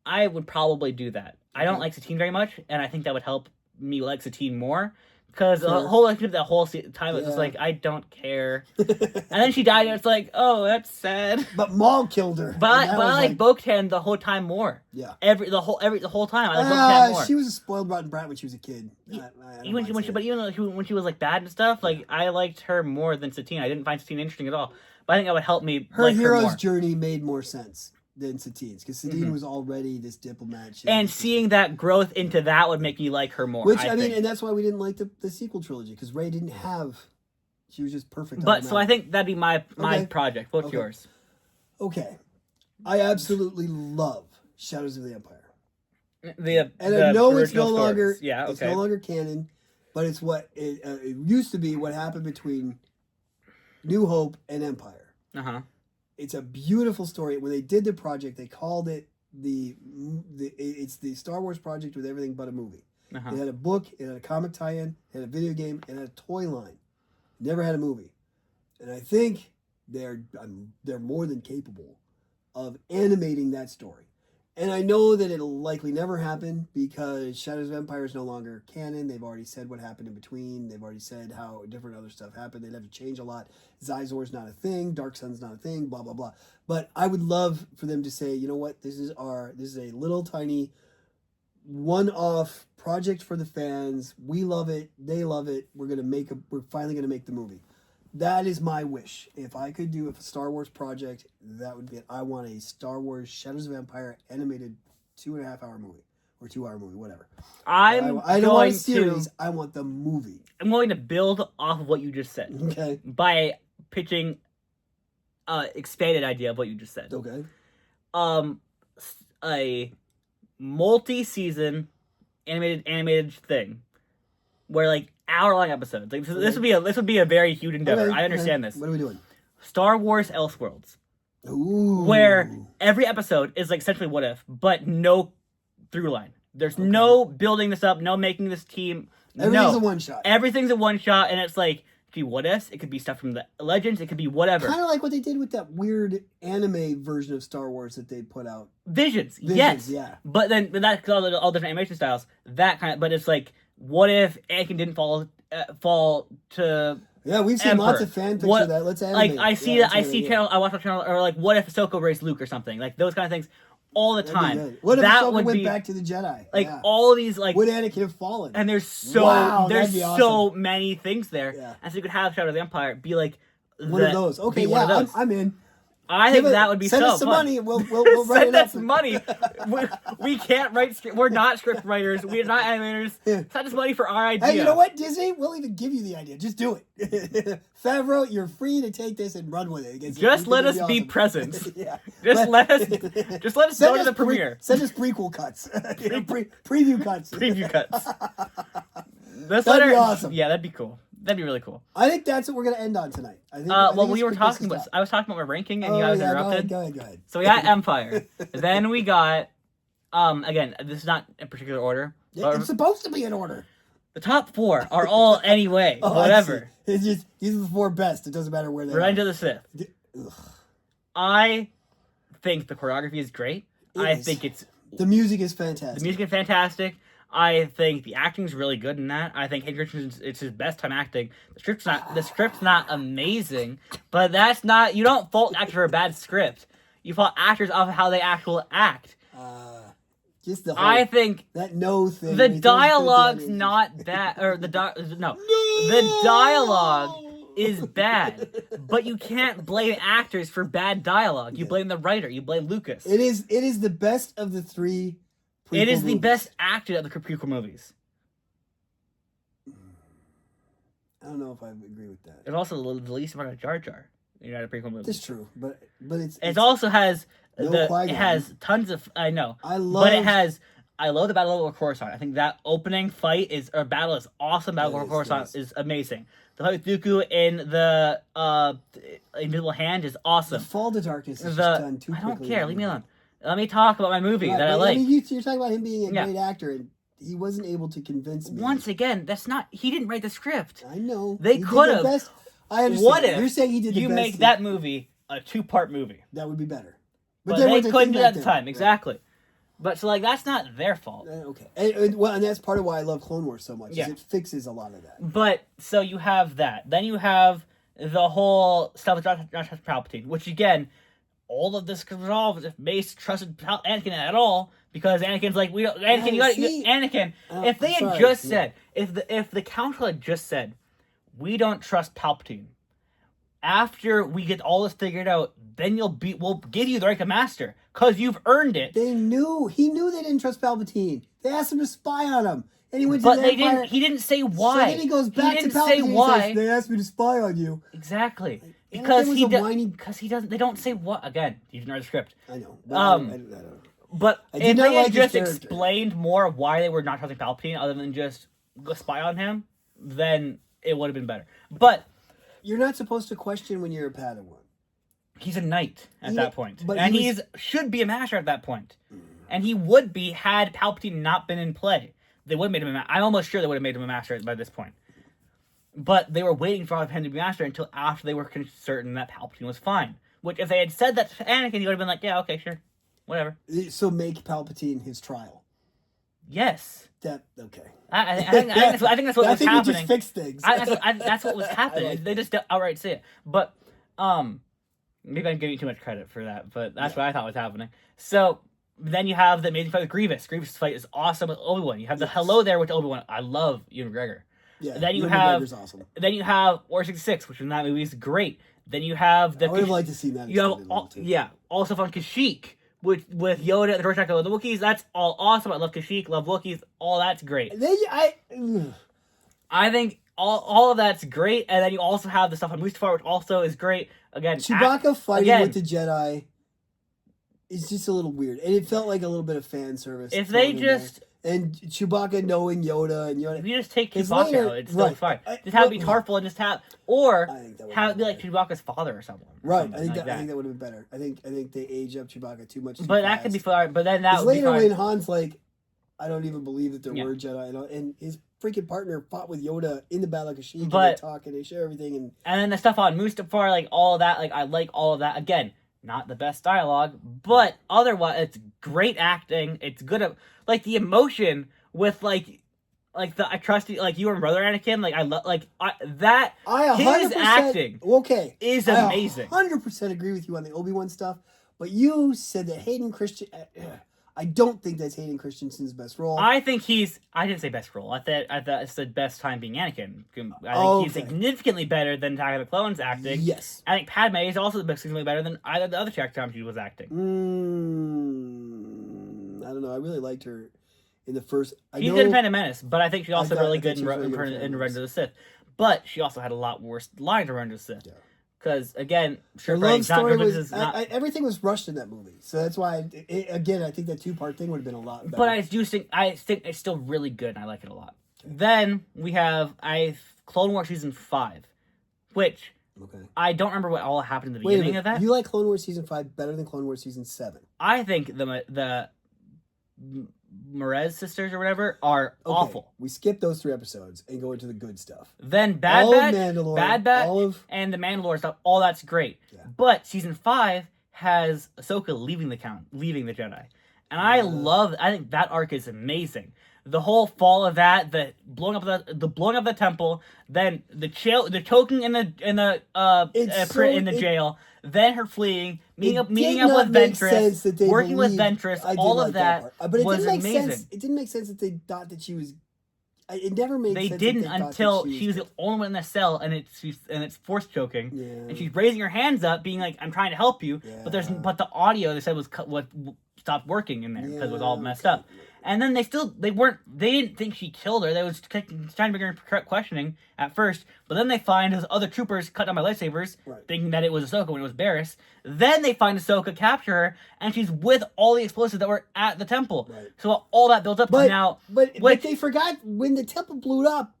I would probably do that. I don't like Satine very much, and I think that would help me like Satine more. Because the whole time it was like, I don't care. And then she died, and it's like, oh, that's sad. But Maul killed her. But I like Bo-Katan the whole time more. Yeah. The whole time I like Bo-Katan more. She was a spoiled rotten brat when she was a kid. Even when she was like bad and stuff, like I liked her more than Satine. I didn't find Satine interesting at all. But I think that would help me. Her hero's journey made more sense than Satine's, because Satine was already this diplomat. And seeing that growth into that would make me like her more. Which, I mean, and that's why we didn't like the sequel trilogy, because Rey didn't have... She was just perfect. But, so I think that'd be my project. What's yours? Okay. I absolutely love Shadows of the Empire. And I know it's no longer... It's no longer canon, but it's what... It used to be what happened between New Hope and Empire. Uh-huh. It's a beautiful story. When they did the project, they called it it's the Star Wars project with everything but a movie. Uh-huh. It had a book, it had a comic tie-in, it had a video game, it had a toy line. Never had a movie. And I think they're more than capable of animating that story. And I know that it'll likely never happen because Shadows of Empire is no longer canon. They've already said what happened in between. They've already said how different other stuff happened. They'd have to change a lot. Xizor's not a thing. Dark Sun's not a thing. Blah, blah, blah. But I would love for them to say, you know what? This is a little tiny one-off project for the fans. We love it. They love it. We're finally gonna make the movie. That is my wish. If I could do a Star Wars project, that would be it. I want a Star Wars Shadows of Empire animated 2.5-hour movie or 2-hour movie, whatever. I don't want a series. I want the movie. I'm going to build off of what you just said. Okay. By pitching expanded idea of what you just said. Okay. A multi-season animated thing where like hour-long episodes. Like this would be a very huge endeavor. I understand this. What are we doing? Star Wars Elseworlds. Ooh. Where every episode is like essentially what if, but no through line. There's no building this up, no making this team. Everything's a one shot. Everything's a one shot, and it's like, it could be what ifs, it could be stuff from the Legends, it could be whatever. Kind of like what they did with that weird anime version of Star Wars that they put out. Visions, yes. Yeah. But that's all different animation styles. But it's like, what if Anakin didn't fall to... Yeah, we've seen lots of fan fiction of that. Let's animate. Like, I watch a channel, or like, what if Ahsoka raised Luke or something? Like, those kind of things all the time. What if Ahsoka went back to the Jedi? Like, all these, like... Would Anakin have fallen? And there's so many things there. Yeah. And so you could have Shadow of the Empire be like... One of those. Okay, one of those. I'm in. I think that would be so fun. Send us some money and we'll write it up. Send us money. We can't write script. We're not script writers. We're not animators. Send us money for our idea. Hey, you know what, Disney? We'll even give you the idea. Just do it. Favreau, you're free to take this and run with it. Just let us be present. Yeah. Just let us go to the premiere. Send us prequel cuts. Preview cuts. Preview cuts. That'd be awesome. Yeah, that'd be cool. That'd be really cool. I think that's what we're going to end on tonight. I think I was talking about my ranking, and you guys interrupted. Go ahead. So we got Empire. Then we got, again, this is not in particular order. It's supposed to be in order. The top 4 are all anyway, whatever. It's just, these are the 4 best. It doesn't matter where they're Revenge of the Sith. I think the choreography is great. The music is fantastic. I think the acting is really good in that. I think Hayden Christensen, it's his best time acting. The script's not amazing, but that's not, you don't fault actors for a bad script. You fault actors off of how they actually act. Just the whole, I think that no thing. The dialogue's not bad, or the dialogue is bad, but you can't blame actors for bad dialogue. You blame the writer. You blame Lucas. It is the best of the 3. It is the best acted of the prequel movies. I don't know if I agree with that. It's also the least amount of Jar Jar in the prequel movies. That's true, but it also has Qui-Gon. It has tons of I love the Battle over Coruscant. I think that opening fight battle is awesome. Battle over Coruscant is amazing. The fight with Dooku in the Invisible Hand is awesome. The Fall to Darkness is just done too quickly. I don't care. Leave me alone. Let me talk about my movie that I like. I mean, you're talking about him being a great actor, and he wasn't able to convince me. Once again, he didn't write the script. I know. They could have. I understand. What if you're saying he did the best? You make that movie a 2-part movie? That would be better. But they couldn't do that at the time. Exactly. But so like that's not their fault. Okay, and that's part of why I love Clone Wars so much. Yeah. Is it fixes a lot of that. But so you have that. Then you have the whole stuff with Josh Palpatine, which again, all of this could resolve if Mace trusted Anakin at all, because Anakin's like, we don't, Anakin, Anakin. If they had just said, if the council had just said, we don't trust Palpatine. After we get all this figured out, then we'll give you the rank of master, because you've earned it. He knew they didn't trust Palpatine. They asked him to spy on him. And he went but to they didn't. He didn't say why. So then he goes back to Palpatine. Say why. And says, they asked me to spy on you. Exactly. Because he doesn't. They don't say what. Again, you didn't read the script. I know. But if they had just explained more why they were not trusting Palpatine, other than just go spy on him, then it would have been better. But you're not supposed to question when you're a Padawan. He's a knight at that point, and he should be a master at that point, and he would be had Palpatine not been in play. They would have made him a master. I'm almost sure they would have made him a master by this point. But they were waiting for him to be master until after they were certain that Palpatine was fine. Which, if they had said that to Anakin, he would have been like, yeah, okay, sure. Whatever. So make Palpatine his trial. Yes. Okay. I think that's what was happening. I think we just fixed things. That's what was happening. Like they just outright say it. But, maybe I'm giving too much credit for that, but that's what I thought was happening. So, then you have the amazing fight with Grievous. Grievous' fight is awesome with Obi-Wan. You have the hello there with Obi-Wan. I love Ewan McGregor. Yeah, then you have Order 66, which in that movie is great. Then you have I would have liked to see that. You have all stuff on Kashyyyk with Yoda, the George Echo, the Wookiees. That's all awesome. I love Kashyyyk, love Wookiees. All that's great. I think all of that's great. And then you also have the stuff on Mustafar, which also is great. Again, Chewbacca fighting with the Jedi is just a little weird, and it felt like a little bit of fan service. If they just and Chewbacca knowing Yoda and Yoda, if you just take Chewbacca out, it's still fine. Just have it be Tarful and just have, or have it be like Chewbacca's father or someone. Right, I think that would have been better. I think they age up Chewbacca too much. But that could be fine. But then that would be later fine. when Han's like, I don't even believe that there were Jedi, and his freaking partner fought with Yoda in the Battle of Kashyyyk, and they talk and they share everything, and then the stuff on Mustafar, like all of that, like I like all of that. Again, not the best dialogue, but otherwise it's great acting. It's good, like the emotion with like the I trust you, like you and brother Anakin. Like I love his acting. Okay, is amazing. 100% agree with you on the Obi-Wan stuff, but you said that Hayden Christensen. I don't think that's Hayden Christensen's best role. I think I didn't say best role. I thought it's the best time being Anakin. I think he's significantly better than Attack of the Clones acting. Yes. I think Padme is also significantly better than either the other times she was acting. I don't know. I really liked her in the first. She's good in Phantom Menace, but I think she's also really good in Revenge of the Sith. But she also had a lot worse lines in Revenge of the Sith. Yeah. Because again, everything was rushed in that movie, so that's why. I think that 2-part thing would have been a lot better. But I think it's still really good, and I like it a lot. Okay. Then we have Clone Wars Season 5, which I don't remember what all happened in the beginning of that. You like Clone Wars Season 5 better than Clone Wars Season 7? I think the Merez sisters or whatever are awful. We skip those 3 episodes and go into the good stuff. Then Bad Batch, and the Mandalore stuff, all that's great. Yeah. But Season 5 has Ahsoka leaving the Jedi. And I think that arc is amazing. The whole fall of that, the blowing up of the temple, then the choking in the jail, then her fleeing, meeting up with Ventress, working with Ventress, all of that was amazing. It didn't make sense that they thought that she was. It never made sense. They didn't until she was the only one in the cell, and it's force choking, and she's raising her hands up, being like, "I'm trying to help you," but the audio they said was what stopped working in there because it was all messed up. And then they didn't think she killed her. They was trying to bring her questioning at first, but then they find those other troopers cut down by lightsabers, thinking that it was Ahsoka when it was Barriss. Then they find Ahsoka, capture her, and she's with all the explosives that were at the temple. Right. So all that built up to now. But they forgot when the temple blew up.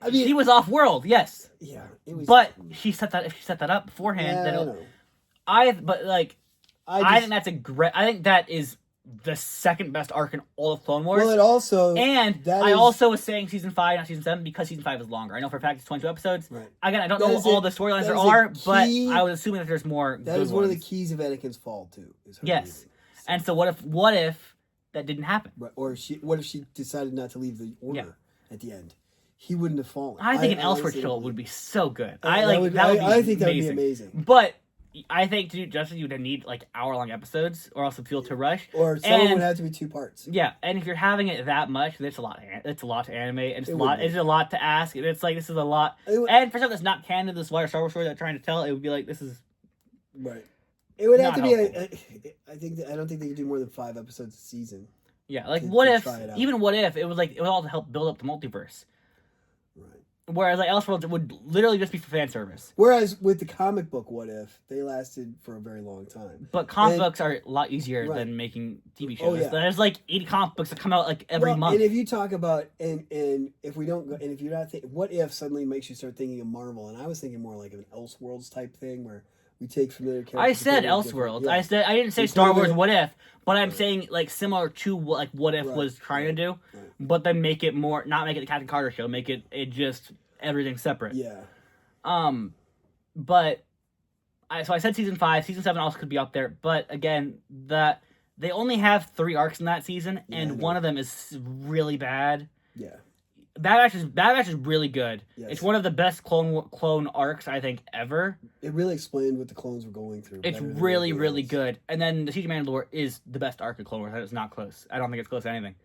I mean, she was off world, yes. Yeah, it was. But if she set that up beforehand, then I think that's a great. I think that is the second best arc in all of Clone Wars. Well, it also... I also was saying Season 5, not Season 7, because Season 5 is longer. I know for a fact it's 22 episodes. Right. Again, I don't know all the storylines there are, but I was assuming that there's more That is one of the keys of Anakin's fall, too. Yes. And so what if that didn't happen. Right. Or what if she decided not to leave the order at the end? He wouldn't have fallen. I think an Elseworld show would be so good. I think that would be amazing. But I think to do justice, you would need like hour-long episodes, or else feel to rush. Or some would have to be 2 parts. Yeah, and if you're having it that much, it's a lot. It's a lot to animate, and it's a lot to ask. And it's like this is a lot. And for something that's not canon, this Star Wars story they're trying to tell, it would be like this is right. It would have to be. I don't think they could do more than 5 episodes a season. Yeah, like what if it was all to help build up the multiverse. Right. Whereas like Elseworlds would literally just be for fan service. Whereas with the comic book What If, they lasted for a very long time. But comic books are a lot easier than making TV shows. Oh, yeah. There's like 80 comic books that come out like every month. And if you talk about and if we don't go and if you're not What If suddenly makes you start thinking of Marvel, and I was thinking more like an Elseworlds type thing where we take familiar characters. I said Elseworlds. Yeah. I didn't say Star Wars What If, but I'm saying like similar to what If was trying to do, but then make it more, not make it the Captain Carter show, make it just everything separate. Yeah. But so I said season 5, season 7 also could be up there, but again, that they only have 3 arcs in that season, and one of them is really bad. Yeah. Bad Batch is really good. Yes. It's one of the best clone arcs I think ever. It really explained what the clones were going through. It's really, really good. And then the Siege of Mandalore is the best arc of Clone Wars. It's not close. I don't think it's close to anything.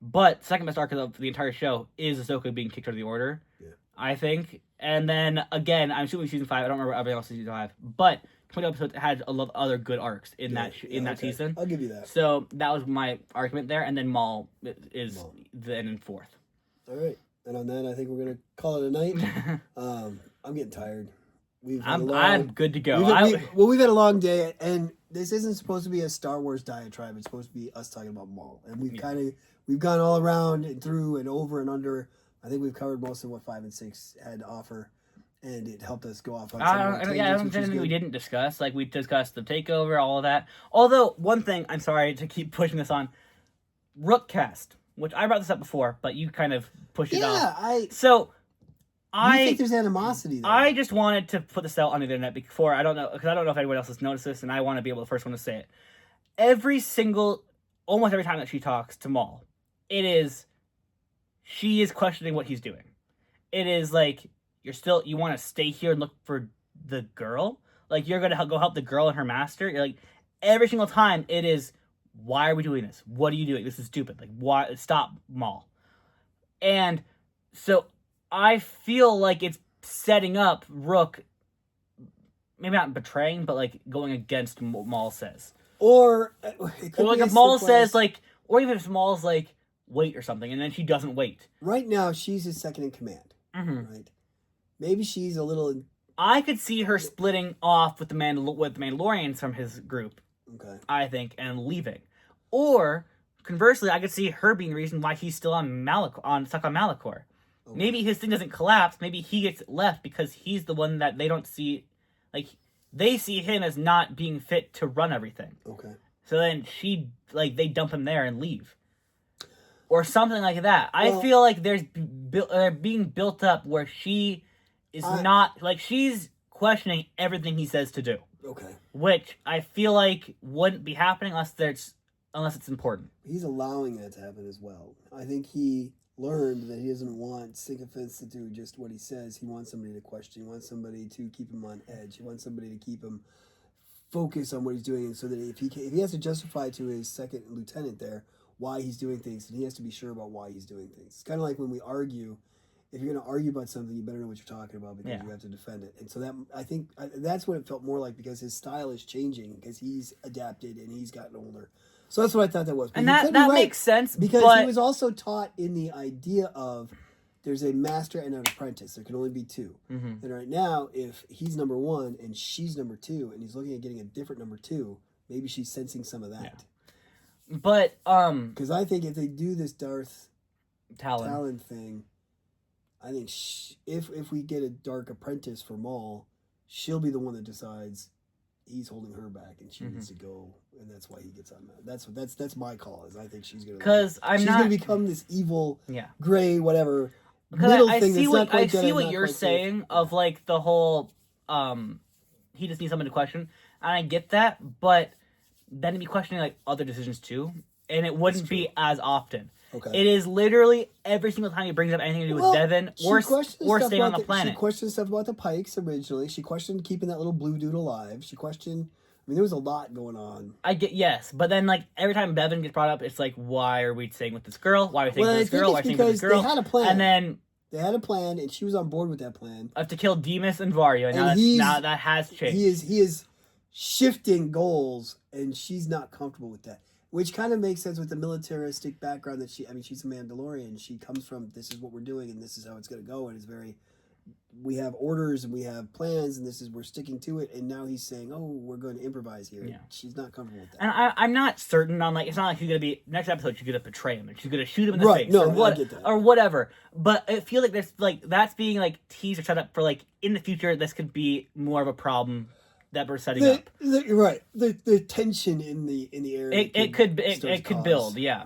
But second best arc of the entire show is Ahsoka being kicked out of the Order. Yeah. I think. And then again, I'm assuming season 5. I don't remember everything else in season 5. But 20 episodes had a lot of other good arcs in that season. I'll give you that. So that was my argument there. And then Maul is then in 4th. All right, and on that, I think we're gonna call it a night. I'm getting tired. I'm good to go. We've had a long day, and this isn't supposed to be a Star Wars diatribe. It's supposed to be us talking about Maul, and we've gone all around and through and over and under. I think we've covered most of what 5 and 6 had to offer, and it helped us go off on some tangents, I don't think anything we didn't discuss. Like we discussed the takeover, all of that. Although one thing, I'm sorry to keep pushing this on, Rookcast. Which I brought this up before, but you kind of pushed it off. I think there's animosity there. I just wanted to put this out on the internet because I don't know if anyone else has noticed this, and I want to be able to the first one to say it. Almost every time that she talks to Maul, she is questioning what he's doing. It is like, you want to stay here and look for the girl? Like, you're going to go help the girl and her master? You're like, every single time it is, why are we doing this? What are you doing? This is stupid. Like, why? Stop, Maul. And so I feel like it's setting up Rook, maybe not betraying, but like going against what Maul says. Or like if Maul says like, or even if Maul's like, wait or something, and then she doesn't wait. Right now, she's his second in command. Mm-hmm. Right? Maybe she's a little. I could see her splitting off with the Mandalorians from his group. Okay. I think, and leaving. Or conversely, I could see her being the reason why he's still stuck on Malachor. Okay. Maybe his thing doesn't collapse. Maybe he gets left because he's the one that they don't see. Like, they see him as not being fit to run everything. Okay. So then they dump him there and leave. Or something like that. I feel like there's being built up where she is not, like, she's questioning everything he says to do. Okay. Which I feel like wouldn't be happening unless it's important. He's allowing that to happen as well. I think he learned that he doesn't want sycophants to do just what he says. He wants somebody to question. He wants somebody to keep him on edge. He wants somebody to keep him focused on what he's doing, so that if he has to justify to his second lieutenant there why he's doing things, and he has to be sure about why he's doing things. It's kind of like when we argue. If you're going to argue about something, you better know what you're talking about because you have to defend it. And so I think that's what it felt more like, because his style is changing because he's adapted and he's gotten older. So that's what I thought that was. But and that makes sense. Because he was also taught in the idea of there's a master and an apprentice. There can only be 2. Mm-hmm. And right now, if he's number 1 and she's number 2 and he's looking at getting a different number 2, maybe she's sensing some of that. Yeah. But, because I think if they do this Darth Talon thing, I think if we get a dark apprentice for Maul, she'll be the one that decides he's holding her back and she needs to go, and that's why he gets on that. That's my call. Is I think she's gonna gonna become this evil, gray whatever middle thing. I see what you're saying of like the whole he just needs someone to question, and I get that, but then to be questioning like other decisions too. and it wouldn't be as often. Okay. It is literally every single time he brings up anything to do with Devin or staying on the planet. She questioned stuff about the Pikes originally. She questioned keeping that little blue dude alive. She questioned. I mean, there was a lot going on. Yes, but then like every time Bevan gets brought up, it's like, why are we staying with this girl? Why are we staying with this girl? Why are we staying with this girl? They had a plan. And then they had a plan, and she was on board with that plan. I have to kill Demas and Vario, and now that has changed. He is shifting goals, and she's not comfortable with that. Which kind of makes sense with the militaristic background that she's a Mandalorian. She comes from, this is what we're doing, and this is how it's going to go, and it's very, we have orders, and we have plans, and we're sticking to it, and now he's saying, oh, we're going to improvise here. Yeah. She's not comfortable with that. And I'm not certain on, like, it's not like she's going to be, next episode, she's going to betray him, and she's going to shoot him in the face, or whatever. But I feel like there's, like, that's being, like, teased or set up for, like, in the future, this could be more of a problem that we're setting up. Right. The tension in the air. It could build. Yeah.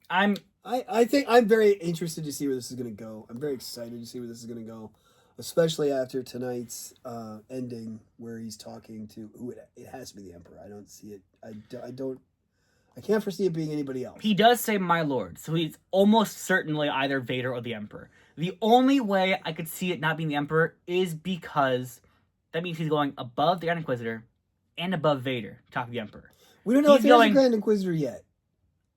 I think I'm very interested to see where this is going to go. I'm very excited to see where this is going to go, especially after tonight's ending where he's talking to who it has to be the Emperor. I don't see it. I can't foresee it being anybody else. He does say "my lord," so he's almost certainly either Vader or the Emperor. The only way I could see it not being the Emperor is because that means he's going above the Grand Inquisitor and above Vader to talk to the Emperor. We don't know if he's a Grand Inquisitor yet.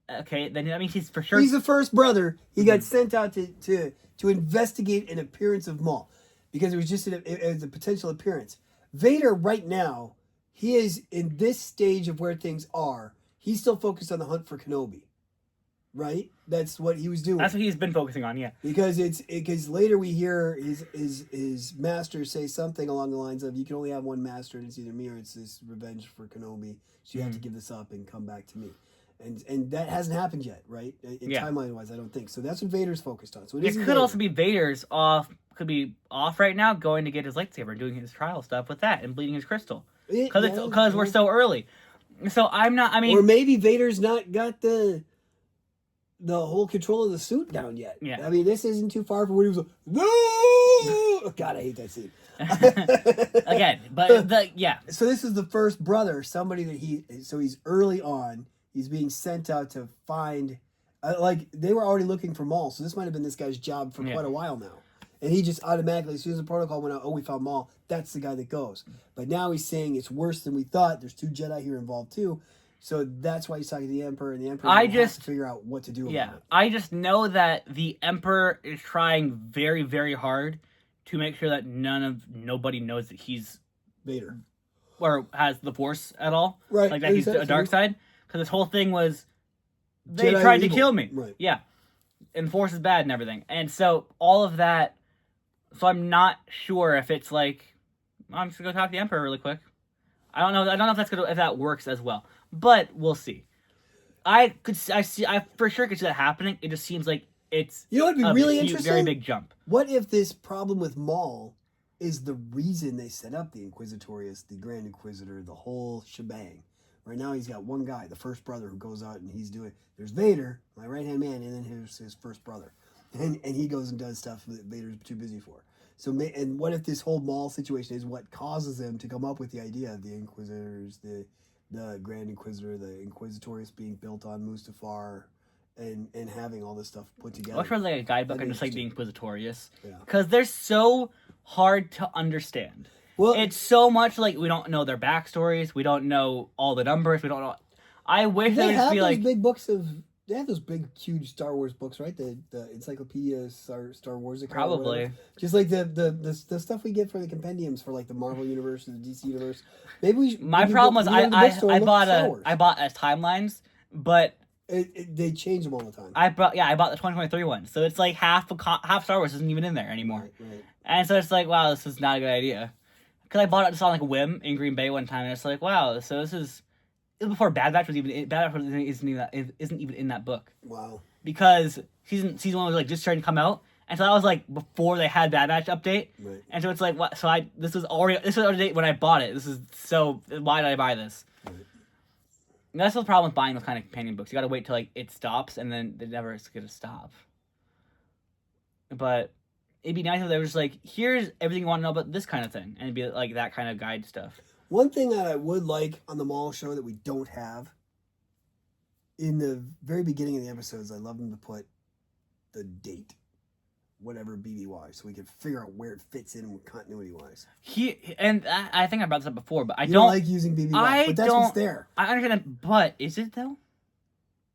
Okay, then that means he's for sure. He's the first brother. He got sent out to investigate an appearance of Maul because it was just a potential appearance. Vader right now, he is in this stage of where things are. He's still focused on the hunt for Kenobi. Right? That's what he was doing. That's what he's been focusing on, yeah. Because later we hear his master say something along the lines of, you can only have one master, and it's either me or it's this revenge for Kenobi. So you have to give this up and come back to me. And that hasn't happened yet, right? Timeline wise, I don't think. So that's what Vader's focused on. So it could also be Vader's could be off right now, going to get his lightsaber and doing his trial stuff with that and bleeding his crystal. Because we're so early. So or maybe Vader's not got the whole control of the suit down yet. Yeah. I mean, this isn't too far from when he was like, no! God, I hate that scene. Again, but So this is the first brother, somebody that he's early on. He's being sent out to find, they were already looking for Maul, so this might have been this guy's job for quite a while now. And he just automatically, as soon as the protocol went out, we found Maul, that's the guy that goes. But now he's saying it's worse than we thought. There's 2 Jedi here involved too. So that's why he's talking to the Emperor, and the Emperor has to figure out what to do about it. I just know that the Emperor is trying very, very hard to make sure that nobody knows that he's Vader. Or has the Force at all. Right. Like that he's a dark side. Because this whole thing was, they Jedi tried to kill me. Right. Yeah. And the Force is bad and everything. And so all of that, so I'm not sure if it's like, I'm just going to go talk to the Emperor really quick. I don't know if that works as well. But we'll see. I for sure could see that happening. It just seems like it's it'd be really interesting. Very big jump. What if this problem with Maul is the reason they set up the Inquisitorius, the Grand Inquisitor, the whole shebang? Right now he's got one guy, the first brother, who goes out and there's Vader, my right-hand man, and then here's his first brother. And he goes and does stuff that Vader's too busy for. So, and what if this whole Maul situation is what causes them to come up with the idea of the Inquisitors, the Grand Inquisitor, the Inquisitorius being built on Mustafar, and having all this stuff put together. I wish there was like a guidebook on just like the Inquisitorius. Because they're so hard to understand. Well, it's so much like we don't know their backstories, we don't know all the numbers, we don't know. I wish they would just be like big books of. They have those big, huge Star Wars books, right? The Encyclopedia Star Wars. Probably. Just like the stuff we get for the compendiums for like the Marvel universe and the DC universe. Maybe we. My problem was I bought as timelines, but they change them all the time. I bought the 2023 one, so it's like half Star Wars isn't even in there anymore. Right. And so it's like, wow, this is not a good idea. Because I bought it just on like a whim in Green Bay one time, and it's like, wow, so this is. It was before Bad Batch was even isn't even in that book. Wow. Because season 1 was like just starting to come out, and so that was like before they had Bad Batch update. Right. And so it's like what? So this was already out of date when I bought it. Why did I buy this? Right. And that's the problem with buying those kind of companion books. You got to wait till like it stops, and then it never is going to stop. But it'd be nice if they were just like, here's everything you want to know about this kind of thing, and it'd be like that kind of guide stuff. One thing that I would like on the Maul show that we don't have in the very beginning of the episodes, I love them to put the date, whatever BBY, so we can figure out where it fits in continuity wise. I think I brought this up before, but I don't like using BBY, but that's what's there. I understand that, but is it though?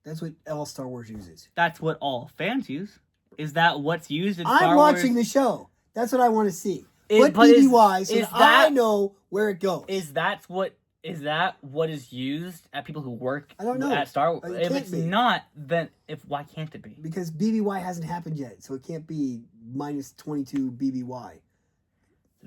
That's what all Star Wars uses. That's what all fans use. Is that what's used in Star I'm Wars? watching the show. That's what I want to see. Put BBY so that I know where it goes. Is that what is used at people who work at Star Wars? If it's not, then why can't it be? Because BBY hasn't happened yet, so it can't be minus 22 BBY.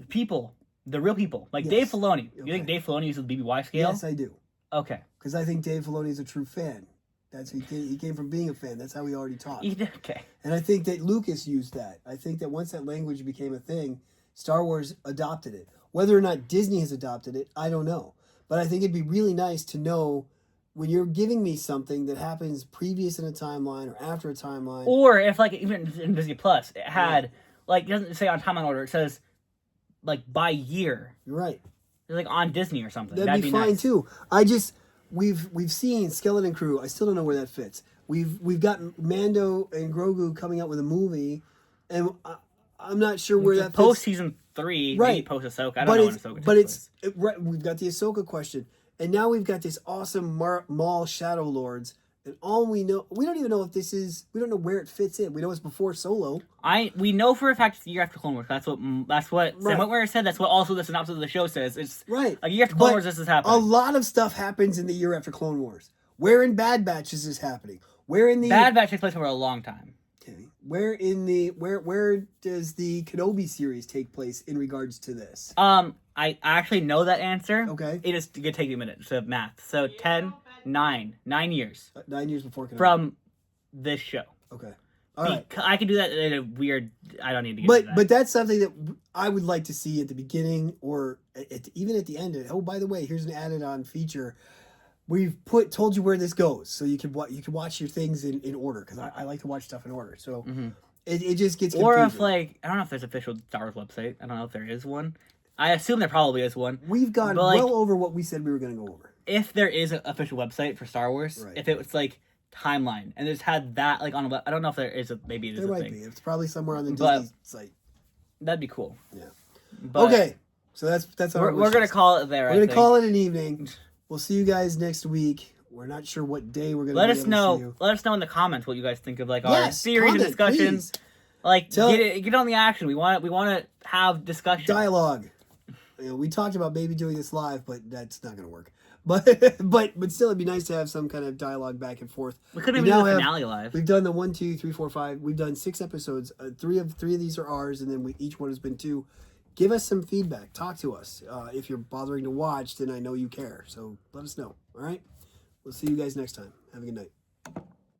People, the real people, like Dave Filoni. Okay. You think Dave Filoni uses the BBY scale? Yes, I do. Okay. Because I think Dave Filoni is a true fan. That's he came from being a fan. That's how he already talked. Okay. And I think that Lucas used that. I think that once that language became a thing, Star Wars adopted it. Whether or not Disney has adopted it, I don't know. But I think it'd be really nice to know when you're giving me something that happens previous in a timeline or after a timeline. Or if, like, even in Disney Plus, it had, like, it doesn't say on timeline order, it says, like, by year. You're right. It's like on Disney or something. That'd be fine, nice. Too. We've seen Skeleton Crew. I still don't know where that fits. We've got Mando and Grogu coming out with a movie, and I'm not sure where that fits. Post season 3, right? Maybe post Ahsoka. I don't know when Ahsoka. But it's right. We've got the Ahsoka question, and now we've got this awesome Maul Shadow Lords, and all we know, we don't even know if this is. We don't know where it fits in. We know it's before Solo. We know for a fact it's the year after Clone Wars. That's what Sam Witwer said. That's what also the synopsis of the show says. It's a year after Clone Wars. This is happening. A lot of stuff happens in the year after Clone Wars. Where in Bad Batch is this happening? Where in the Bad Batch takes place over a long time. Okay. Where does the Kenobi series take place in regards to this? I actually know that answer. Okay. It is gonna take you a minute to math. So 9 years. 9 years before Kenobi. From this show. Okay. All right. I can do that in a weird. I don't need to get into that. But that's something that I would like to see at the beginning or even at the end. Oh, by the way, here's an added-on feature. We've told you where this goes, so you can watch your things in order, because I like to watch stuff in order. So it just gets confusing. Or if, like, I don't know if there's an official Star Wars website. I don't know if there is one. I assume there probably is one. We've gone well over what we said we were going to go over. If there is an official website for Star Wars, if it was like timeline and it's had that like on a web, I don't know if there is maybe it is. There might be. It's probably somewhere on the Disney site. That'd be cool. Yeah. But okay, so that's we're gonna call it there. We're gonna call it an evening. We'll see you guys next week. We're not sure what day we're gonna. Let us know in the comments what you guys think of our series and discussions. Please. Like get on the action. We want to have discussion, dialogue. We talked about maybe doing this live, but that's not gonna work. But still, it'd be nice to have some kind of dialogue back and forth. We could maybe do the finale live. We've done the 1, 2, 3, 4, 5. We've done 6 episodes. Three of these are ours, and then each one has been 2. Give us some feedback. Talk to us. If you're bothering to watch, then I know you care. So let us know. All right. We'll see you guys next time. Have a good night.